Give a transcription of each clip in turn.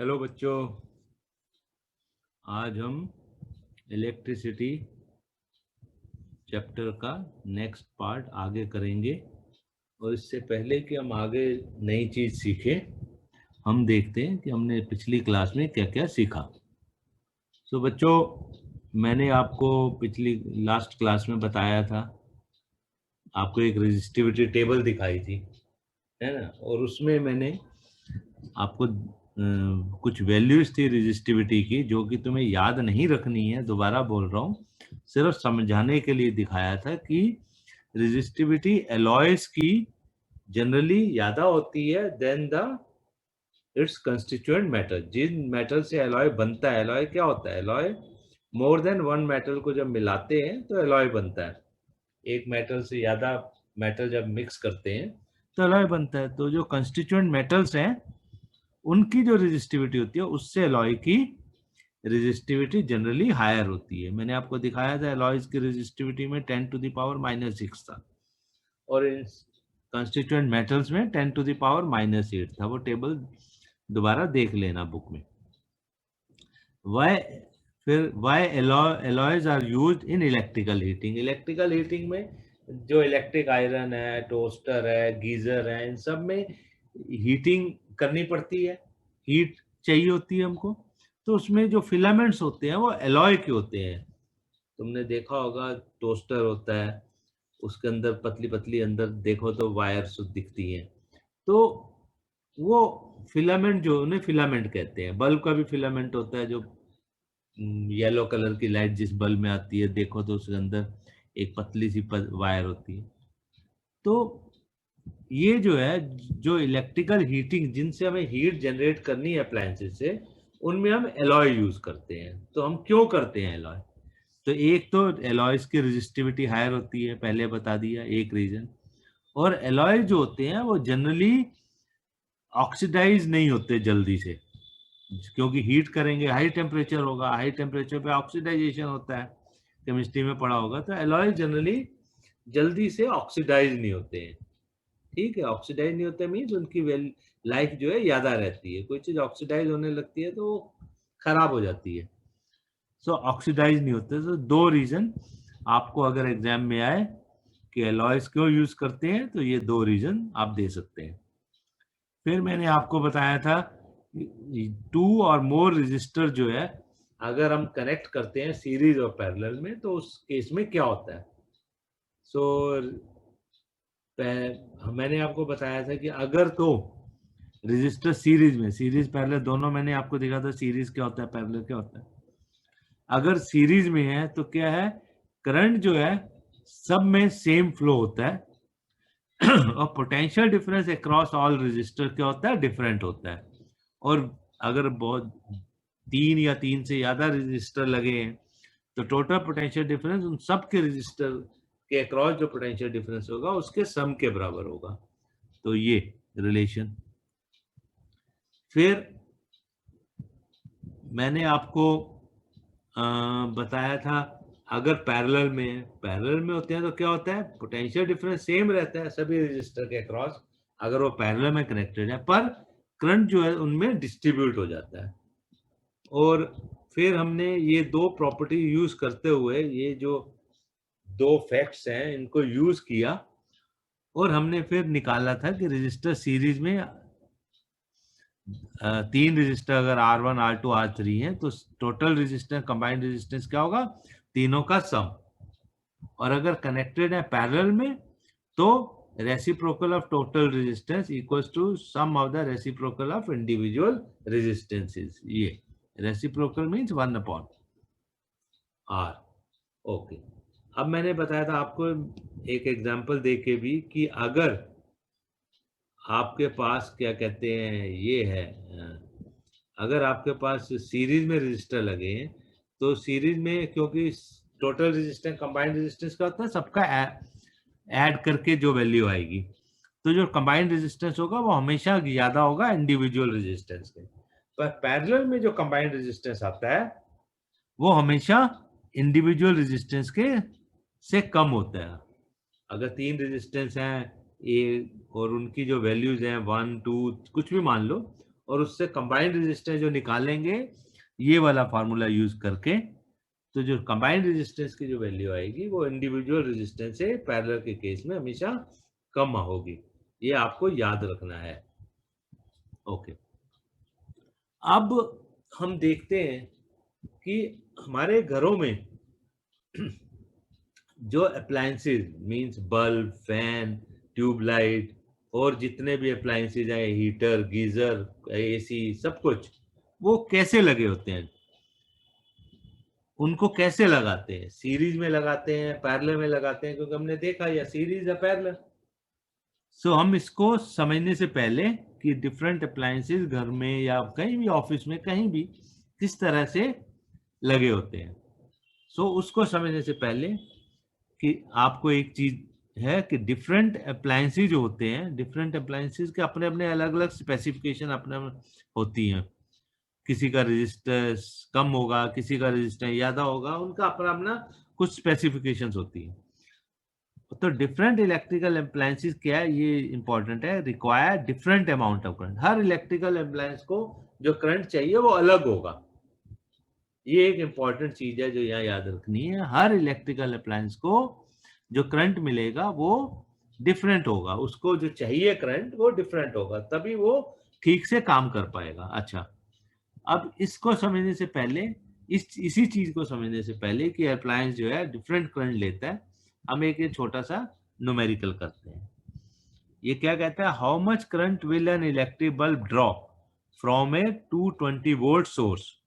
Hello बच्चों, आज हम इलेक्ट्रिसिटी चैप्टर का नेक्स्ट पार्ट आगे करेंगे। और इससे पहले कि हम आगे नई चीज़ सीखें, हम देखते हैं कि हमने पिछली क्लास में क्या क्या सीखा। तो बच्चों, मैंने आपको पिछली लास्ट क्लास में बताया था, आपको एक रेजिस्टिविटी टेबल दिखाई थी, है ना। और उसमें मैंने आपको कुछ वैल्यूज थी रेजिस्टिविटी की, जो कि तुम्हें याद नहीं रखनी है। दोबारा बोल रहा हूँ, सिर्फ समझाने के लिए दिखाया था कि रेजिस्टिविटी एलॉयज की जनरली ज्यादा होती है than the its constituent metal. जिन मेटल से एलॉय बनता है, एलॉय क्या होता है? Alloy more than one metal को जब मिलाते हैं तो एलॉय बनता है। एक मेटल से ज्यादा मेटल जब मिक्स करते हैं तो एलॉय बनता है। तो जो कंस्टिट्यूएंट मेटल्स हैं उनकी जो रेजिस्टिविटी होती है उससे एलॉय की रेजिस्टिविटी जनरली हायर होती है। मैंने आपको दिखाया था एलॉयज की रेजिस्टिविटी में 10⁻⁻6 था, और इन कंस्टिट्यूएंट मेटल्स में 10⁻⁻8 था। वो टेबल दोबारा देख लेना बुक में। Why alloys are used in electrical heating. Electrical heating में जो इलेक्ट्रिक आयरन है, टोस्टर है, गीजर है, इन सब में हीटिंग करनी पड़ती है, हीट चाहिए होती है हमको। तो उसमें जो फिलामेंट्स होते हैं वो एलॉय के होते हैं। तुमने देखा होगा, टोस्टर होता है, उसके अंदर पतली पतली अंदर देखो तो वायर्स दिखती हैं। तो वो फिलामेंट, जो उन्हें फिलामेंट कहते हैं। बल्ब का भी फिलामेंट होता है, जो येलो कलर की लाइट जिस बल्ब में आती है, देखो तो उसके अंदर एक पतली सी वायर होती है। तो ये जो है, जो इलेक्ट्रिकल हीटिंग जिनसे हमें हीट जनरेट करनी है अप्लायंसेस से, उनमें हम एलॉय यूज करते हैं। तो हम क्यों करते हैं एलॉय? तो एक तो एलॉयज की रेजिस्टिविटी हायर होती है, पहले बता दिया, एक रीजन। और एलॉय जो होते हैं वो जनरली ऑक्सीडाइज नहीं होते जल्दी से, क्योंकि हीट करेंगे, हाई टेम्परेचर होगा, हाई टेम्परेचर पे ऑक्सीडाइजेशन होता है, केमिस्ट्री में पढ़ा होगा। तो एलॉय जनरली जल्दी से ऑक्सीडाइज नहीं होते हैं। ठीक है, ऑक्सीडाइज नहीं होते मीन्स उनकी लाइफ जो है ज्यादा रहती है। कोई चीज ऑक्सीडाइज होने लगती है तो वो खराब हो जाती है। सो ऑक्सीडाइज नहीं होते। तो दो रीजन आपको अगर एग्जाम में आए कि एलॉयज क्यों यूज करते हैं, तो ये दो रीजन आप दे सकते हैं। फिर मैंने आपको बताया था 2 और मोर रजिस्टर जो है, अगर हम कनेक्ट करते हैं सीरीज और पैरेलल में, तो उस केस में क्या होता है। सो मैंने आपको बताया था कि अगर तो रजिस्टर सीरीज में, सीरीज पैरेलल दोनों मैंने आपको दिखा था, सीरीज क्या होता है, पैरेलल क्या होता है। अगर सीरीज में है तो क्या है, करंट जो है सब में सेम फ्लो होता है और potential difference across all register क्या होता है, डिफरेंट होता है। और अगर बहुत 3 या 3 से ज्यादा रजिस्टर लगे हैं तो टोटल पोटेंशियल डिफरेंस उन सब के रजिस्टर के अक्रॉस जो पोटेंशियल डिफरेंस होगा उसके सम के बराबर होगा। तो ये रिलेशन। फिर मैंने आपको बताया था, अगर पैरेलल में होते हैं तो क्या होता है, पोटेंशियल डिफरेंस सेम रहता है सभी रजिस्टर के अक्रॉस, अगर वो पैरेलल में कनेक्टेड है, पर करंट जो है उनमें डिस्ट्रीब्यूट हो जाता है। और फिर हमने ये दो प्रॉपर्टी यूज करते हुए, ये जो दो फैक्ट्स हैं इनको यूज किया, और हमने फिर निकाला था कि रजिस्टर सीरीज में 3 रजिस्टर अगर R1 R2 R3 हैं तो टोटल रेजिस्टेंस, कंबाइंड रेजिस्टेंस क्या होगा, तीनों का सम। और अगर कनेक्टेड है पैरेलल में तो reciprocal of total resistance equals to sum of the reciprocal of individual resistances. ये रेसिप्रोकल मींस 1/R। ओके, अब मैंने बताया था आपको एक एग्जांपल देके भी कि अगर आपके पास क्या कहते हैं, ये है, अगर आपके पास सीरीज में रजिस्टर लगे हैं तो सीरीज में, क्योंकि टोटल रेजिस्टेंस कंबाइंड रेजिस्टेंस का होता है सबका ऐड करके जो वैल्यू आएगी, तो जो कंबाइंड रेजिस्टेंस होगा वो हमेशा ज्यादा होगा इंडिविजुअल रेजिस्टेंस के। पर पैरेलल में जो कंबाइंड रेजिस्टेंस आता है वो हमेशा इंडिविजुअल रेजिस्टेंस के से कम होता है। अगर 3 रेजिस्टेंस हैं ए और उनकी जो वैल्यूज हैं 1 2 कुछ भी मान लो, और उससे कंबाइंड रेजिस्टेंस जो निकालेंगे ये वाला फार्मूला यूज करके, तो जो कंबाइंड रेजिस्टेंस की जो वैल्यू आएगी वो इंडिविजुअल रेजिस्टेंस से पैरेलल के केस में हमेशा कम होगी। ये आपको याद रखना है। ओके, अब हम देखते हैं कि हमारे घरों में जो appliances means bulb, fan, tubelight और जितने भी अप्लायंसेस हैं, हीटर, गीजर, एसी, सब कुछ, वो कैसे लगे होते हैं, उनको कैसे लगाते हैं? सीरीज में लगाते हैं, पैरेलल में लगाते हैं, क्योंकि हमने देखा या सीरीज या पैरेलल। सो हम इसको समझने से पहले कि डिफरेंट अप्लायंसेस घर में या कहीं भी ऑफिस में कहीं भी किस तरह से लगे होते हैं, सो उसको समझने से पहले कि आपको एक चीज है कि डिफरेंट अप्लायंसेस जो होते हैं, डिफरेंट अप्लायंसेस के अपने अपने अलग अलग स्पेसिफिकेशन अपने होती हैं। किसी का रेजिस्टेंस कम होगा, किसी का रेजिस्टेंस ज्यादा होगा, उनका अपना अपना कुछ स्पेसिफिकेशंस होती है। तो डिफरेंट इलेक्ट्रिकल अप्लायंसेस क्या है, ये इंपॉर्टेंट है, require different amount of current. Her electrical appliance को जो करंट चाहिए वो अलग होगा। ये एक इंपॉर्टेंट चीज है जो यहाँ याद रखनी है। हर इलेक्ट्रिकल अप्लायंस को जो करंट मिलेगा वो डिफरेंट होगा, उसको जो चाहिए करंट वो डिफरेंट होगा, तभी वो ठीक से काम कर पाएगा। अच्छा, अब इसको समझने से पहले, इसी चीज को समझने से पहले कि अप्लायंस जो है डिफरेंट करंट लेता है, हम एक छोटा सा न्यूमेरिकल करते हैं। ये क्या कहता है, how much current will an electric bulb draw from a 220 volt source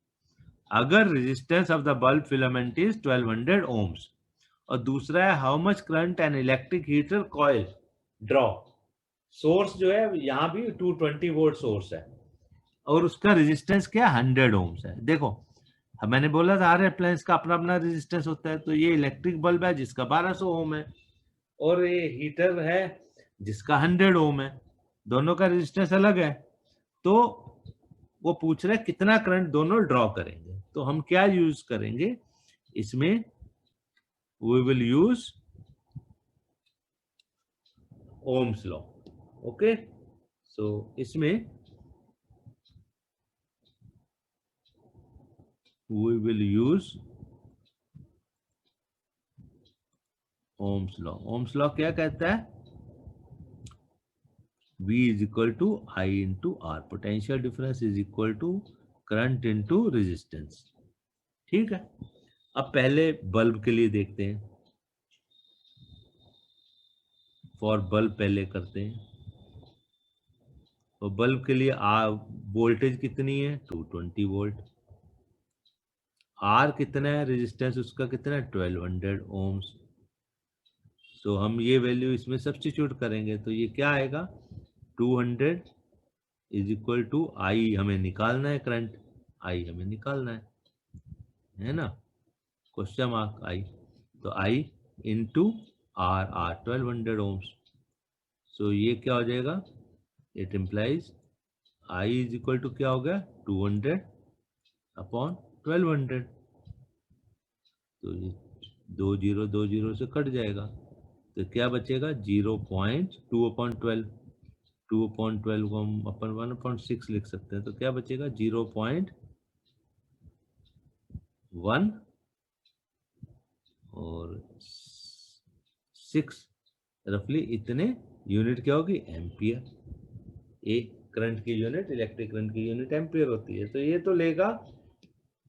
अगर resistance of the bulb filament is 1200 ohms। और दूसरा है how much current an electric heater coil draw. Source जो है यहाँ भी 220 वोल्ट सोर्स है और उसका रेजिस्टेंस क्या 100 ohms है। देखो, मैंने बोला था हर अप्लायंस का अपना अपना रेजिस्टेंस होता है, तो ये इलेक्ट्रिक बल्ब है जिसका 1200 ओम है और ये हीटर है जिसका 100 ओम है, दोनों का रेजिस्टेंस अलग है। तो वो पूछ रहा है कितना करंट दोनों ड्रॉ करेंगे, तो हम क्या यूज करेंगे इसमें, we will use Ohm's law. Okay, so इसमें we will use Ohm's law. Ohm's law क्या कहता है, V is equal to I into R, potential difference is equal to current into resistance. ठीक है, अब पहले बल्ब के लिए देखते हैं। फॉर बल्ब पहले करते हैं, तो बल्ब के लिए वोल्टेज कितनी है 220 वोल्ट, आर कितना है, रेजिस्टेंस उसका कितना है 1200 ओम्स। तो हम ये वैल्यू इसमें सब्स्टिट्यूट करेंगे तो ये क्या आएगा, 200 इज इक्वल टू आई, हमें निकालना है करंट, आई हमें निकालना है ना, क्वेश्चन मार्क आई, तो I into R, R 1200 ohms. So ये क्या हो जाएगा, it implies I is equal to क्या हो गया 200 अपॉन 1200। तो ये 2 जीरो से कट जाएगा, तो क्या बचेगा 0.2 अपॉन 12, 2/12 को हम अपन 1/6 लिख सकते हैं, तो क्या बचेगा 0.1 और 6, रफली इतने यूनिट क्या होगी एम्पियर। एक करंट की यूनिट, इलेक्ट्रिक करंट की यूनिट एम्पियर होती है। तो ये तो लेगा,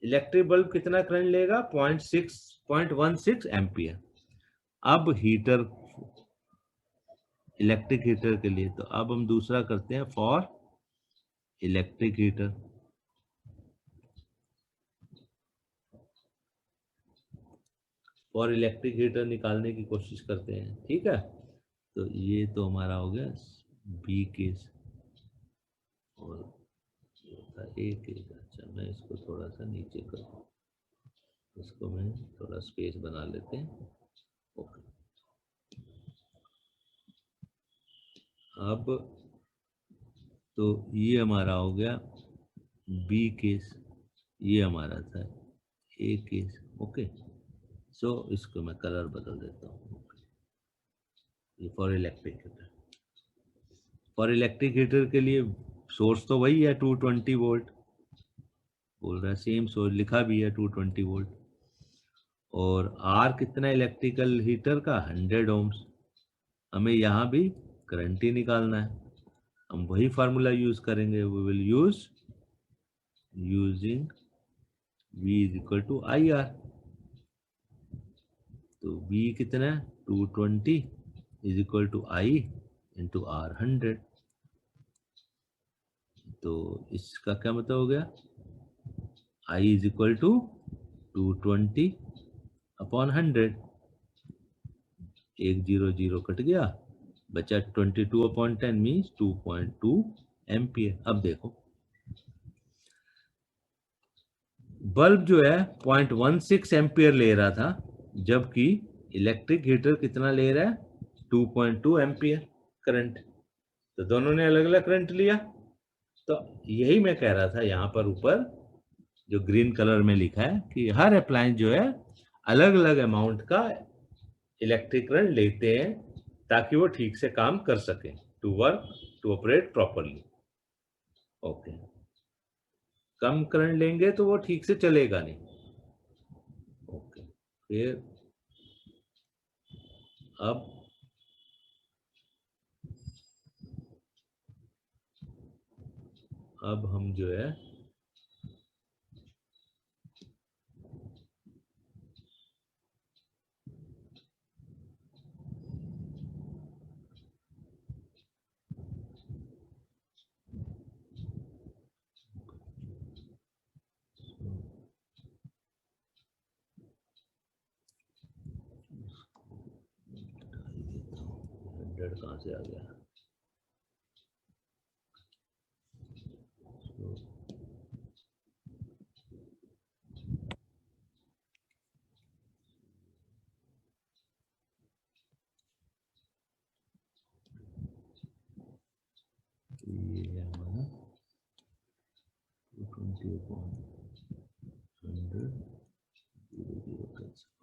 इलेक्ट्रिक बल्ब कितना करंट लेगा 0.16 एम्पियर। अब हीटर, इलेक्ट्रिक हीटर के लिए, तो अब हम दूसरा करते हैं for electric heater. For electric heater निकालने की कोशिश करते हैं, ठीक है। तो ये तो हमारा हो गया बी केस और ए केस। अच्छा, मैं इसको थोड़ा सा नीचे कर दूँ, इसको मैं थोड़ा स्पेस बना लेते हैं। ओके, अब तो ये हमारा हो गया बी केस, ये हमारा था ए केस। ओके, सो इसको मैं कलर बदल देता हूँ, ये for electric heater. For electric heater के लिए सोर्स तो वही है 220 वोल्ट बोल रहा है, सेम सोर्स लिखा भी है 220 वोल्ट। और आर कितना इलेक्ट्रिकल हीटर का 100 ओम्स। हमें यहाँ भी करंट ही निकालना है, हम वही फार्मूला यूज करेंगे, we will use using V is equal to I R. तो V कितना है 220 is equal to I into R 100। तो इसका क्या मतलब हो गया, I is equal to 220 upon 100। 1 0 0 cut गया, बचा 22 अपॉन 10 मीन्स 2.2 एम्पियर। अब देखो बल्ब जो है 0.16 एम्पियर ले रहा था, जबकि इलेक्ट्रिक हीटर कितना ले रहा है 2.2 एम्पियर करंट। तो दोनों ने अलग अलग करंट लिया। तो यही मैं कह रहा था, यहाँ पर ऊपर जो ग्रीन कलर में लिखा है कि हर अप्लायंस जो है अलग अलग अमाउंट का इलेक्ट्रिक करंट लेते हैं ताकि वो ठीक से काम कर सके, to work to operate properly. Okay, कम करंट लेंगे तो वो ठीक से चलेगा नहीं। ओके, फिर अब हम जो है कहाँ से आ गया, ये है हमारा 220/100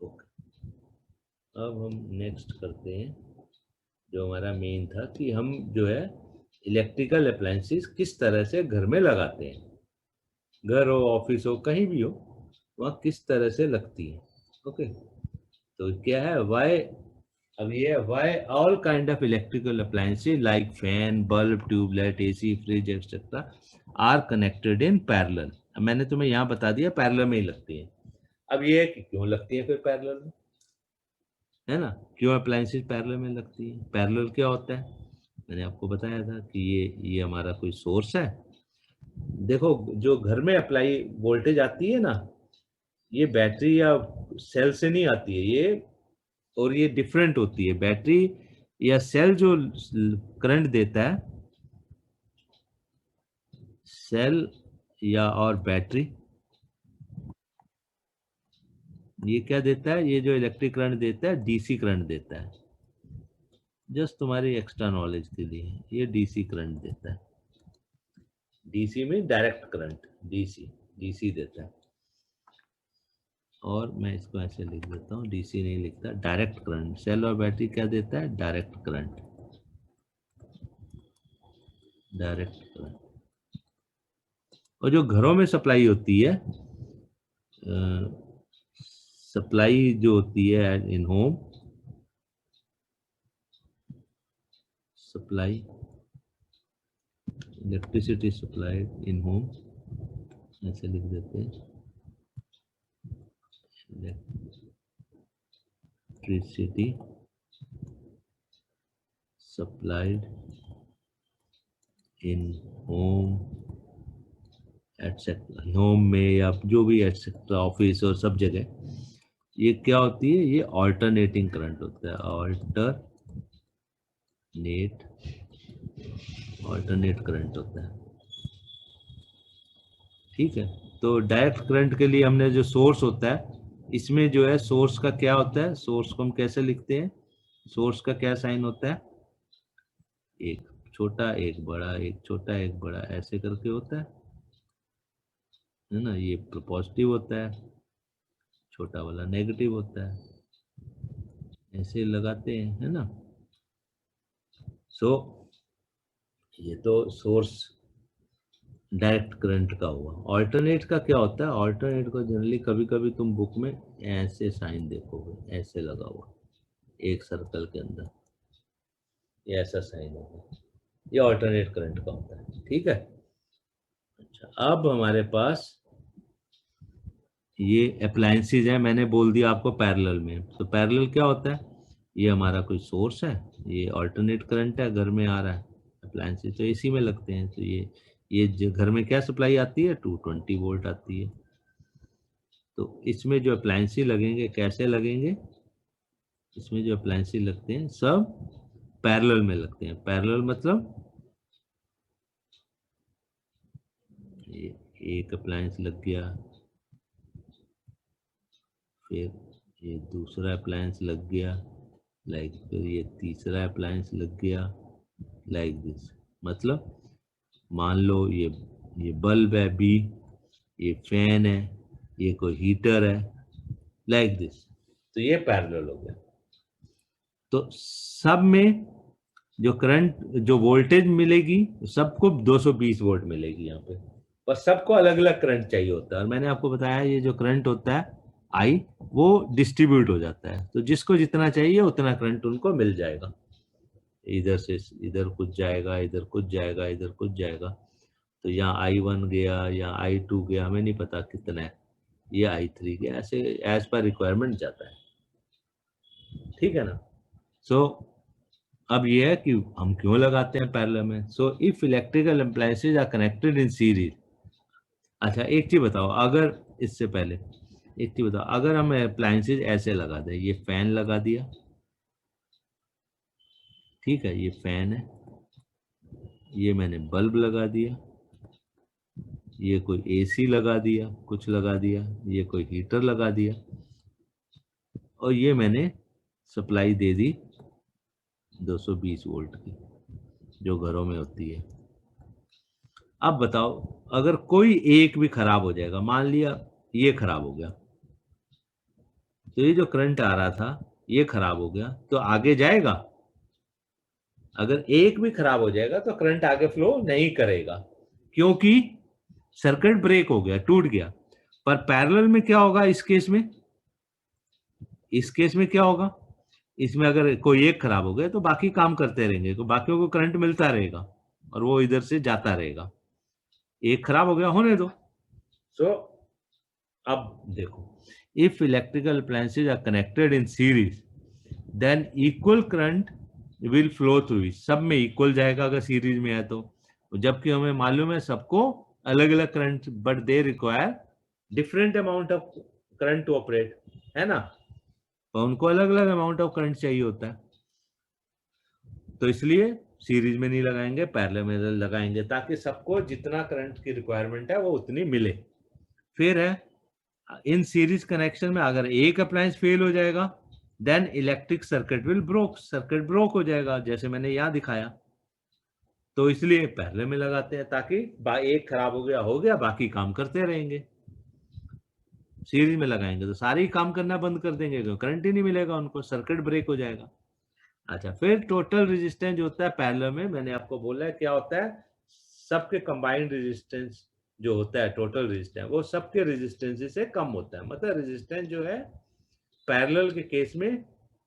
ओके। अब हम नेक्स्ट करते हैं जो हमारा मेन था कि हम जो है इलेक्ट्रिकल अप्लायंसेस किस तरह से घर में लगाते हैं, घर हो ऑफिस हो कहीं भी हो, वहाँ किस तरह से लगती है। ओके, तो क्या है वाई, अब ये है why all kind of electrical appliances like fan bulb tubelight AC fridge etcetera are connected in parallel. मैंने तुम्हें यहाँ बता दिया पैरेलल में ही लगती है। अब ये है कि क्यों लगती है फिर पैरेलल में, है ना, क्यों अप्लायंसेस पैरेलल में लगती है। पैरेलल क्या होता है, मैंने आपको बताया था कि ये हमारा कोई सोर्स है। देखो जो घर में अप्लाई वोल्टेज आती है ना, ये बैटरी या सेल से नहीं आती है ये, और ये डिफरेंट होती है। बैटरी या सेल जो करंट देता है, सेल या और बैटरी, ये क्या देता है, ये जो इलेक्ट्रिक करंट देता है डीसी करंट देता है। जस्ट तुम्हारी एक्स्ट्रा नॉलेज के लिए, ये डीसी करंट देता है। डीसी में डायरेक्ट करंट, डीसी डीसी देता है। और मैं इसको ऐसे लिख देता हूँ, डीसी नहीं लिखता, डायरेक्ट करंट। सेल और बैटरी क्या देता है, डायरेक्ट करंट, डायरेक्ट करंट। और जो घरों में सप्लाई होती है, सप्लाई जो होती है in home, supply electricity supplied in home, ऐसे लिख देते हैं, electricity supplied in home etcetera. Home में या जो भी एटसेट्रा ऑफिस और सब जगह, ये क्या होती है, ये ऑल्टरनेटिंग करंट होता है, ऑल्टरनेट करंट होता है। ठीक है, तो डायरेक्ट करंट के लिए हमने जो सोर्स होता है, इसमें जो है सोर्स का क्या होता है, सोर्स को हम कैसे लिखते हैं, सोर्स का क्या साइन होता है, एक छोटा एक बड़ा, एक छोटा एक बड़ा, ऐसे करके होता है ना। ये पॉजिटिव होता है, छोटा वाला नेगेटिव होता है, ऐसे लगाते हैं, है ना। सो ये तो सोर्स डायरेक्ट करंट का हुआ। ऑल्टरनेट का क्या होता है? ऑल्टरनेट को जनरली कभी कभी तुम बुक में ऐसे साइन देखोगे, ऐसे लगा हुआ एक सर्कल के अंदर, ये ऐसा साइन होगा, ये ऑल्टरनेट करंट का होता है। ठीक है। अच्छा, अब हमारे पास ये अप्लायंसेज है, मैंने बोल दिया आपको पैरेलल में। तो पैरेलल क्या होता है? ये हमारा कोई सोर्स है, ये ऑल्टरनेट करंट है, घर में आ रहा है, अप्लायंसेज तो एसी में लगते हैं, तो ये जो घर में क्या सप्लाई आती है, 220 वोल्ट आती है। तो इसमें जो अप्लायंसेज लगेंगे कैसे लगेंगे? इसमें जो अप्लायंसेज लगते हैं सब पैरेलल में लगते हैं। पैरेलल मतलब ये एक अप्लायंस लग गया, फिर ये दूसरा अप्लायंस लग गया, लाइक फिर ये तीसरा अप्लायंस लग गया, लाइक दिस। मतलब मान लो ये बल्ब है बी, ये फैन है, ये कोई हीटर है, लाइक दिस। तो ये पैरेलल हो गया। तो सब में जो करंट, जो वोल्टेज मिलेगी, सबको 220 वोल्ट मिलेगी यहाँ पे, पर सबको अलग अलग करंट चाहिए होता है। और मैंने आपको बताया ये जो करंट होता है आई, वो डिस्ट्रीब्यूट हो जाता है, तो जिसको जितना चाहिए उतना करंट उनको मिल जाएगा। इधर से इधर कुछ जाएगा, इधर कुछ जाएगा, इधर कुछ जाएगा। तो यहाँ I1 गया, यहाँ I2 गया, हमें नहीं पता कितना है, ये I3 गया, ऐसे एज पर रिक्वायरमेंट जाता है। ठीक है ना? सो अब ये है कि हम क्यों लगाते हैं पैरेलल में। So if electrical appliances are connected in series. अच्छा एक चीज बताओ, अगर इससे पहले एक चीज बताओ, अगर हम अप्लायंसेज ऐसे लगा दें, ये फैन लगा दिया, ठीक है, ये फैन है, ये मैंने बल्ब लगा दिया, ये कोई एसी लगा दिया, कुछ लगा दिया, ये कोई हीटर लगा दिया, और ये मैंने सप्लाई दे दी 220 वोल्ट की, जो घरों में होती है। अब बताओ, अगर कोई एक भी खराब हो जाएगा, मान लिया ये खराब हो गया, तो ये जो करंट आ रहा था ये खराब हो गया, तो आगे जाएगा? अगर एक भी खराब हो जाएगा तो करंट आगे फ्लो नहीं करेगा, क्योंकि सर्किट ब्रेक हो गया, टूट गया। पर पैरेलल में क्या होगा इस केस में? इस केस में क्या होगा? इसमें अगर कोई एक खराब हो गया तो बाकी काम करते रहेंगे, तो बाकियों को करंट मिलता रहेगा और वो इधर से जाता रहेगा। एक खराब हो गया, होने दो। सो अब देखो, if electrical appliances are connected in series, then equal current will flow through, सब में इक्वल जाएगा अगर सीरीज में है तो। जबकि हमें मालूम है सबको अलग अलग current, but they require different amount of current to operate, है ना? तो उनको अलग अलग अमाउंट ऑफ करंट चाहिए होता है, तो इसलिए सीरीज में नहीं लगाएंगे, पैरेलल में लगाएंगे, ताकि सबको जितना करंट की रिक्वायरमेंट है वो उतनी मिले। फिर है इन सीरीज कनेक्शन में अगर एक अप्लायंस फेल हो जाएगा, then electric circuit will broke, circuit broke हो जाएगा, जैसे मैंने यहाँ दिखाया। तो इसलिए पहले में लगाते हैं, ताकि एक खराब हो गया, बाकी काम करते रहेंगे। सीरीज में लगाएंगे तो सारे ही काम करना बंद कर देंगे, क्योंकि करंट ही नहीं मिलेगा उनको, सर्किट ब्रेक हो जाएगा। अच्छा, फिर टोटल रेजिस्टेंस जो होता है पैरेलल में, मैंने आपको बोला है क्या होता है, सबके कंबाइंड रेजिस्टेंस जो होता है, टोटल रेजिस्टेंस, वो सबके रेजिस्टेंस से कम होता है। मतलब रेजिस्टेंस जो है पैरेलल के केस में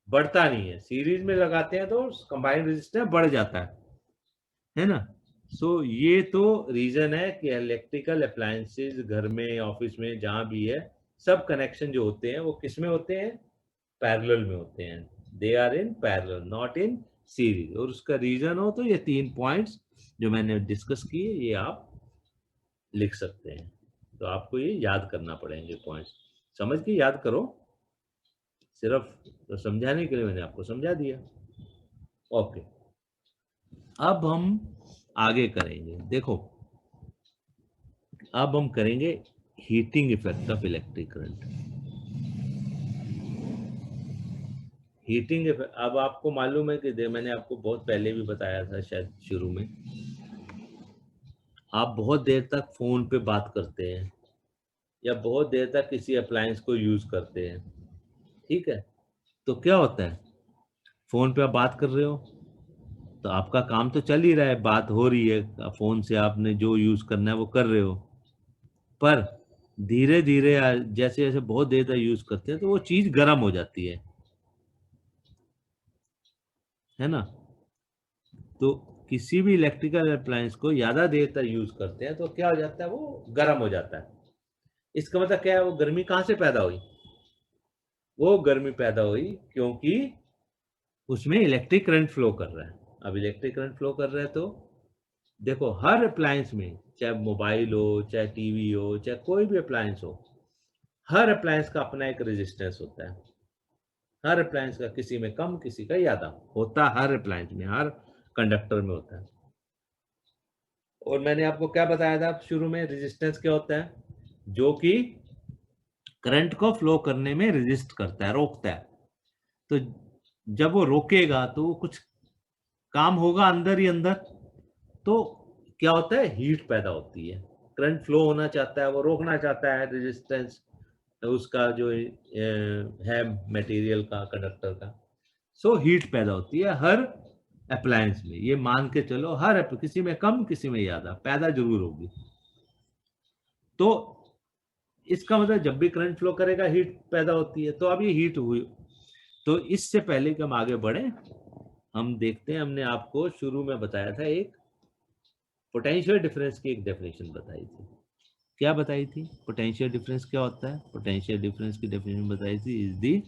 बढ़ता नहीं है, सीरीज में लगाते हैं तो कंबाइंड रेजिस्टेंस बढ़ जाता है ना? सो ये तो रीजन है कि इलेक्ट्रिकल अप्लायंसेज घर में, ऑफिस में, जहां भी है, सब कनेक्शन जो होते हैं वो किस में होते हैं? पैरेलल में होते हैं। They are in parallel, not in series. और उसका रीजन हो तो ये 3 पॉइंट्स जो मैंने डिस्कस किए, ये आप लिख सकते हैं। तो आपको ये याद करना पड़ेंगे पॉइंट्स, समझ के याद करो, सिर्फ तो समझाने के लिए मैंने आपको समझा दिया। ओके, अब हम आगे करेंगे। देखो, अब हम करेंगे heating effect of electric current. Heating effect, अब आपको मालूम है कि मैंने आपको बहुत पहले भी बताया था शायद शुरू में, आप बहुत देर तक फोन पे बात करते हैं या बहुत देर तक किसी अप्लायंस को यूज करते हैं, ठीक है? तो क्या होता है, फोन पे आप बात कर रहे हो तो आपका काम तो चल ही रहा है, बात हो रही है, फोन से आपने जो यूज करना है वो कर रहे हो, पर धीरे धीरे जैसे जैसे बहुत देर तक यूज करते हैं तो वो चीज गर्म हो जाती है ना। तो किसी भी इलेक्ट्रिकल अप्लायंस को ज्यादा देर तक यूज करते हैं तो क्या हो जाता है, वो गर्म हो जाता है। इसका मतलब क्या है, वो गर्मी कहाँ से पैदा हुई? वो गर्मी पैदा हुई क्योंकि उसमें इलेक्ट्रिक करंट फ्लो कर रहा है। अब इलेक्ट्रिक करंट फ्लो कर रहा है तो देखो, हर अप्लायंस में, चाहे मोबाइल हो, चाहे टीवी हो, चाहे कोई भी अप्लायंस हो, हर अप्लायंस का अपना एक रेजिस्टेंस होता है। हर अप्लायंस का, किसी में कम किसी का ज्यादा होता है, हर अप्लायंस में, हर कंडक्टर में होता है। और मैंने आपको क्या बताया था शुरू में, रेजिस्टेंस क्या होता है? जो कि करंट को फ्लो करने में रेजिस्ट करता है, रोकता है। तो जब वो रोकेगा तो वो कुछ काम होगा अंदर ही अंदर, तो क्या होता है, हीट पैदा होती है। करंट फ्लो होना चाहता है, वो रोकना चाहता है, रेजिस्टेंस उसका जो है मटेरियल का, कंडक्टर का, सो हीट पैदा होती है हर अप्लायंस में। ये मान के चलो, हर किसी में कम किसी में ज्यादा पैदा जरूर होगी। तो इसका मतलब जब भी करंट फ्लो करेगा हीट पैदा होती है। तो अब ये हीट हुई, तो इससे पहले कि हम आगे बढ़े, हम देखते हैं, हमने आपको शुरू में बताया था, एक पोटेंशियल डिफरेंस की एक डेफिनेशन बताई थी। क्या बताई थी? पोटेंशियल डिफरेंस क्या होता है? पोटेंशियल डिफरेंस की डेफिनेशन बताई थी, इज दी,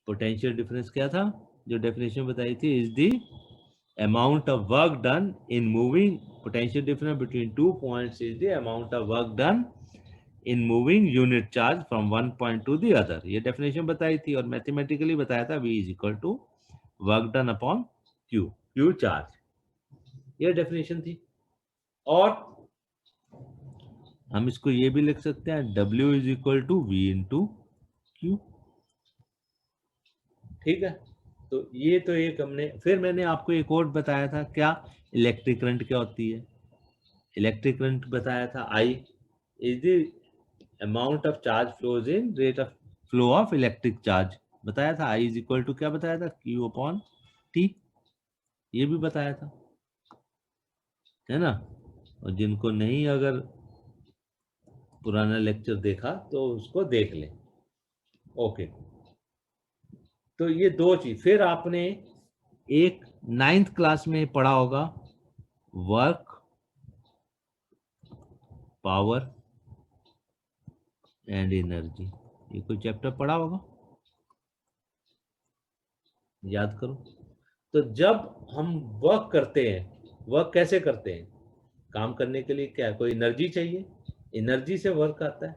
पोटेंशियल डिफरेंस क्या था जो डेफिनेशन बताई थी? Is the amount of work done in moving, potential difference between 2 points is the amount of work done in moving unit charge from one point to the other। ये definition बताई थी और mathematically बताया था, V is equal to work done upon Q, Q charge, ये definition थी। और हम इसको ये भी लिख सकते हैं, W is equal to V into Q। ठीक है, तो ये तो एक हमने, फिर मैंने आपको एक और बताया था, क्या? इलेक्ट्रिक करंट क्या होती है? इलेक्ट्रिक करंट बताया था, I is the amount of charge flows in rate of flow of electric charge। बताया था I is equal to क्या बताया था? Q upon T। ये भी बताया था, है ना। और जिनको नहीं अगर पुराना लेक्चर देखा तो उसको देख लें। ओके, तो ये दो चीज। फिर आपने एक 9th क्लास में पढ़ा होगा, वर्क, पावर एंड एनर्जी। ये कोई चैप्टर पढ़ा होगा, याद करो। तो जब हम वर्क करते हैं, वर्क कैसे करते हैं? काम करने के लिए क्या, कोई एनर्जी चाहिए, एनर्जी से वर्क आता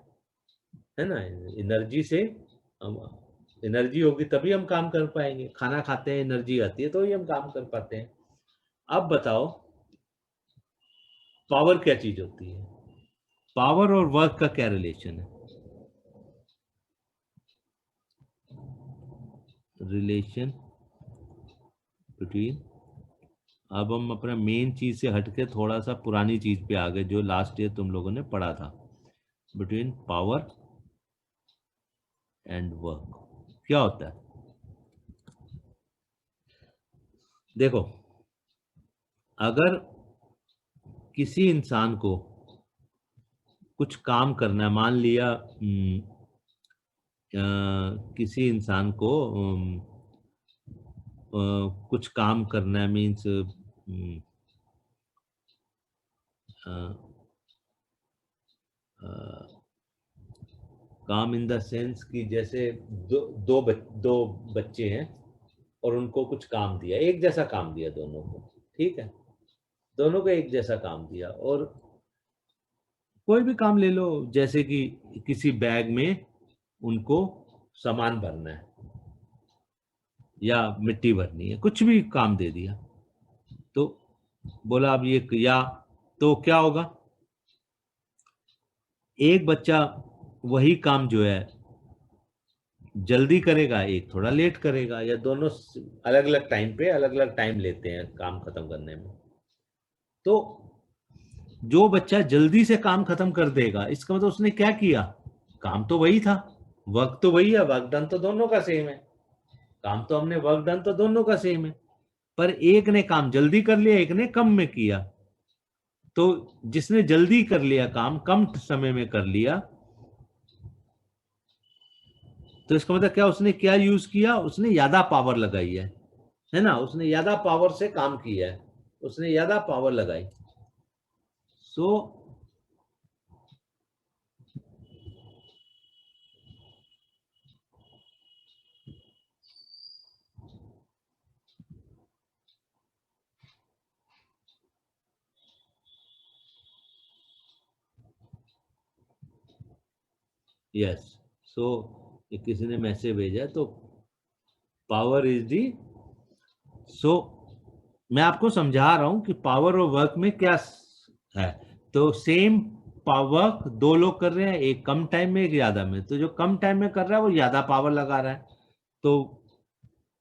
है ना। एनर्जी से हम, एनर्जी होगी तभी हम काम कर पाएंगे। खाना खाते हैं, एनर्जी आती है तो ही हम काम कर पाते हैं। अब बताओ, पावर क्या चीज होती है? पावर और वर्क का क्या रिलेशन है? रिलेशन बिटवीन, अब हम अपना मेन चीज से हटके थोड़ा सा पुरानी चीज पे आ गए जो लास्ट ईयर तुम लोगों ने पढ़ा था, बिटवीन पावर एंड वर्क क्या होता है? देखो, अगर किसी इंसान को कुछ काम करना है, मान लिया किसी इंसान को कुछ काम करना है, मीन्स काम इन द सेंस कि जैसे दो बच्चे हैं और उनको कुछ काम दिया, एक जैसा काम दिया दोनों को, ठीक है, दोनों को एक जैसा काम दिया। और कोई भी काम ले लो, जैसे कि किसी बैग में उनको सामान भरना है या मिट्टी भरनी है, कुछ भी काम दे दिया, तो बोला अब ये किया, तो क्या होगा? एक बच्चा वही काम जो है जल्दी करेगा, एक थोड़ा लेट करेगा, या दोनों अलग अलग टाइम पे अलग अलग टाइम लेते हैं काम खत्म करने में। तो जो बच्चा जल्दी से काम खत्म कर देगा, इसका मतलब उसने क्या किया? काम तो वही था, वर्क तो वही है, वर्क डन तो दोनों का सेम है। काम तो हमने वर्क डन तो दोनों का सेम है, पर एक ने काम जल्दी कर लिया, एक ने कम में किया। तो जिसने जल्दी कर लिया काम, कम समय में कर लिया, तो इसका मतलब क्या, उसने क्या यूज किया, उसने ज्यादा पावर लगाई है ना, उसने ज्यादा पावर से काम किया है, उसने ज्यादा पावर लगाई। सो यस, सो किसी ने मैसेज भेजा, तो पावर इज दी, सो मैं आपको समझा रहा हूं कि पावर और वर्क में क्या है। तो सेम पावर दो लोग कर रहे हैं, एक कम टाइम में, एक ज्यादा में, तो जो कम टाइम में कर रहा है वो ज्यादा पावर लगा रहा है, तो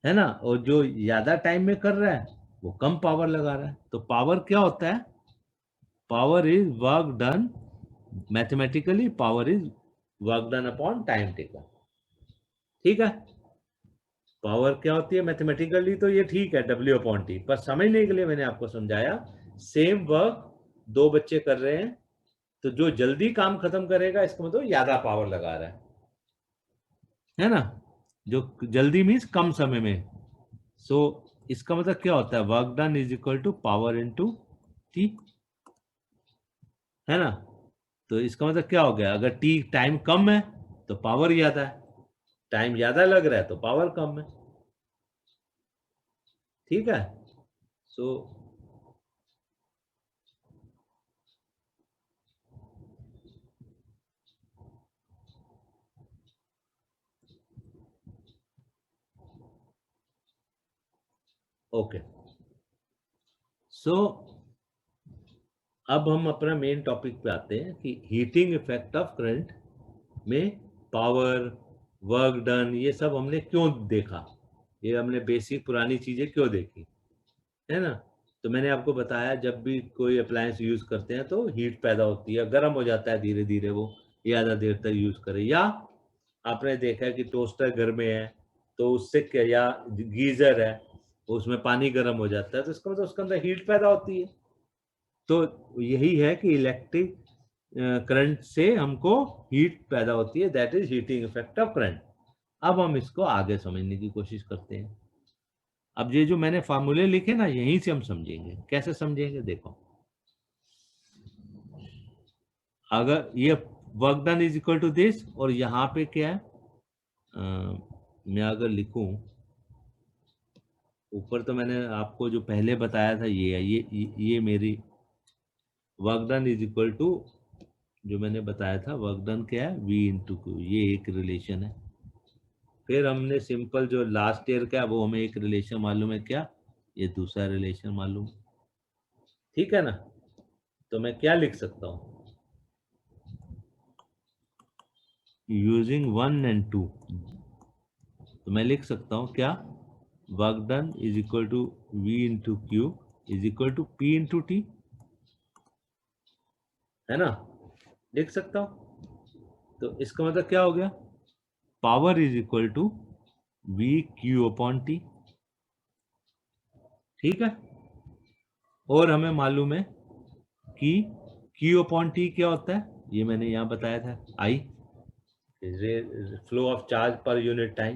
है ना, और जो ज्यादा टाइम में कर रहा है वो कम पावर लगा रहा है। तो पावर क्या होता है, power is work done mathematically, power is work done upon time taken. ठीक है, पावर क्या होती है मैथमेटिकली, तो ये ठीक है W अपॉन टी, पर समझने के लिए मैंने आपको समझाया, सेम वर्क दो बच्चे कर रहे हैं, तो जो जल्दी काम खत्म करेगा इसका मतलब ज्यादा पावर लगा रहा है ना, जो जल्दी मीन्स कम समय में। सो इसका मतलब क्या होता है, work done is equal to power into t, है ना। तो इसका मतलब क्या हो गया, अगर टी टाइम कम है तो पावर ज्यादा है, टाइम ज्यादा लग रहा है तो पावर कम है। ठीक है, सो ओके, सो अब हम अपना मेन टॉपिक पे आते हैं कि हीटिंग इफेक्ट ऑफ करंट में पावर, वर्क डन, ये सब हमने क्यों देखा, ये हमने बेसिक पुरानी चीजें क्यों देखी, है ना। तो मैंने आपको बताया, जब भी कोई अप्लायंस यूज करते हैं तो हीट पैदा होती है, गर्म हो जाता है धीरे धीरे वो, ज़्यादा देर तक यूज करें, या आपने देखा है कि टोस्टर घर में है तो उससे क्या, या गीजर है उसमें पानी गर्म हो जाता है, तो इसका मतलब उसके अंदर हीट पैदा होती है। तो यही है कि इलेक्ट्रिक करंट से हमको हीट पैदा होती है, that is heating effect of current. अब हम इसको आगे समझने की कोशिश करते हैं। अब ये जो मैंने फार्मूले लिखे ना, यहीं से हम समझेंगे, कैसे समझेंगे देखो। अगर ये work done is equal to this, और यहाँ पे क्या है, मैं अगर लिखूं, ऊपर तो मैंने आपको जो पहले बताया था ये है, ये मेरी work done is equal to, जो मैंने बताया था वर्क डन क्या है, V इंटू क्यू, ये एक रिलेशन है। फिर हमने सिंपल जो लास्ट ईयर का, वो हमें एक रिलेशन मालूम है क्या, ये दूसरा रिलेशन मालूम। ठीक है ना, तो मैं क्या लिख सकता हूँ, यूजिंग 1 और 2, तो मैं लिख सकता हूँ क्या, work done is equal to V into q is equal to P into t, है ना, लिख सकता हूँ। तो इसका मतलब क्या हो गया, power is equal to V q upon t. ठीक है, और हमें मालूम है कि क्यू अपॉन टी क्या होता है, ये मैंने यहाँ बताया था, आई flow of charge per unit time,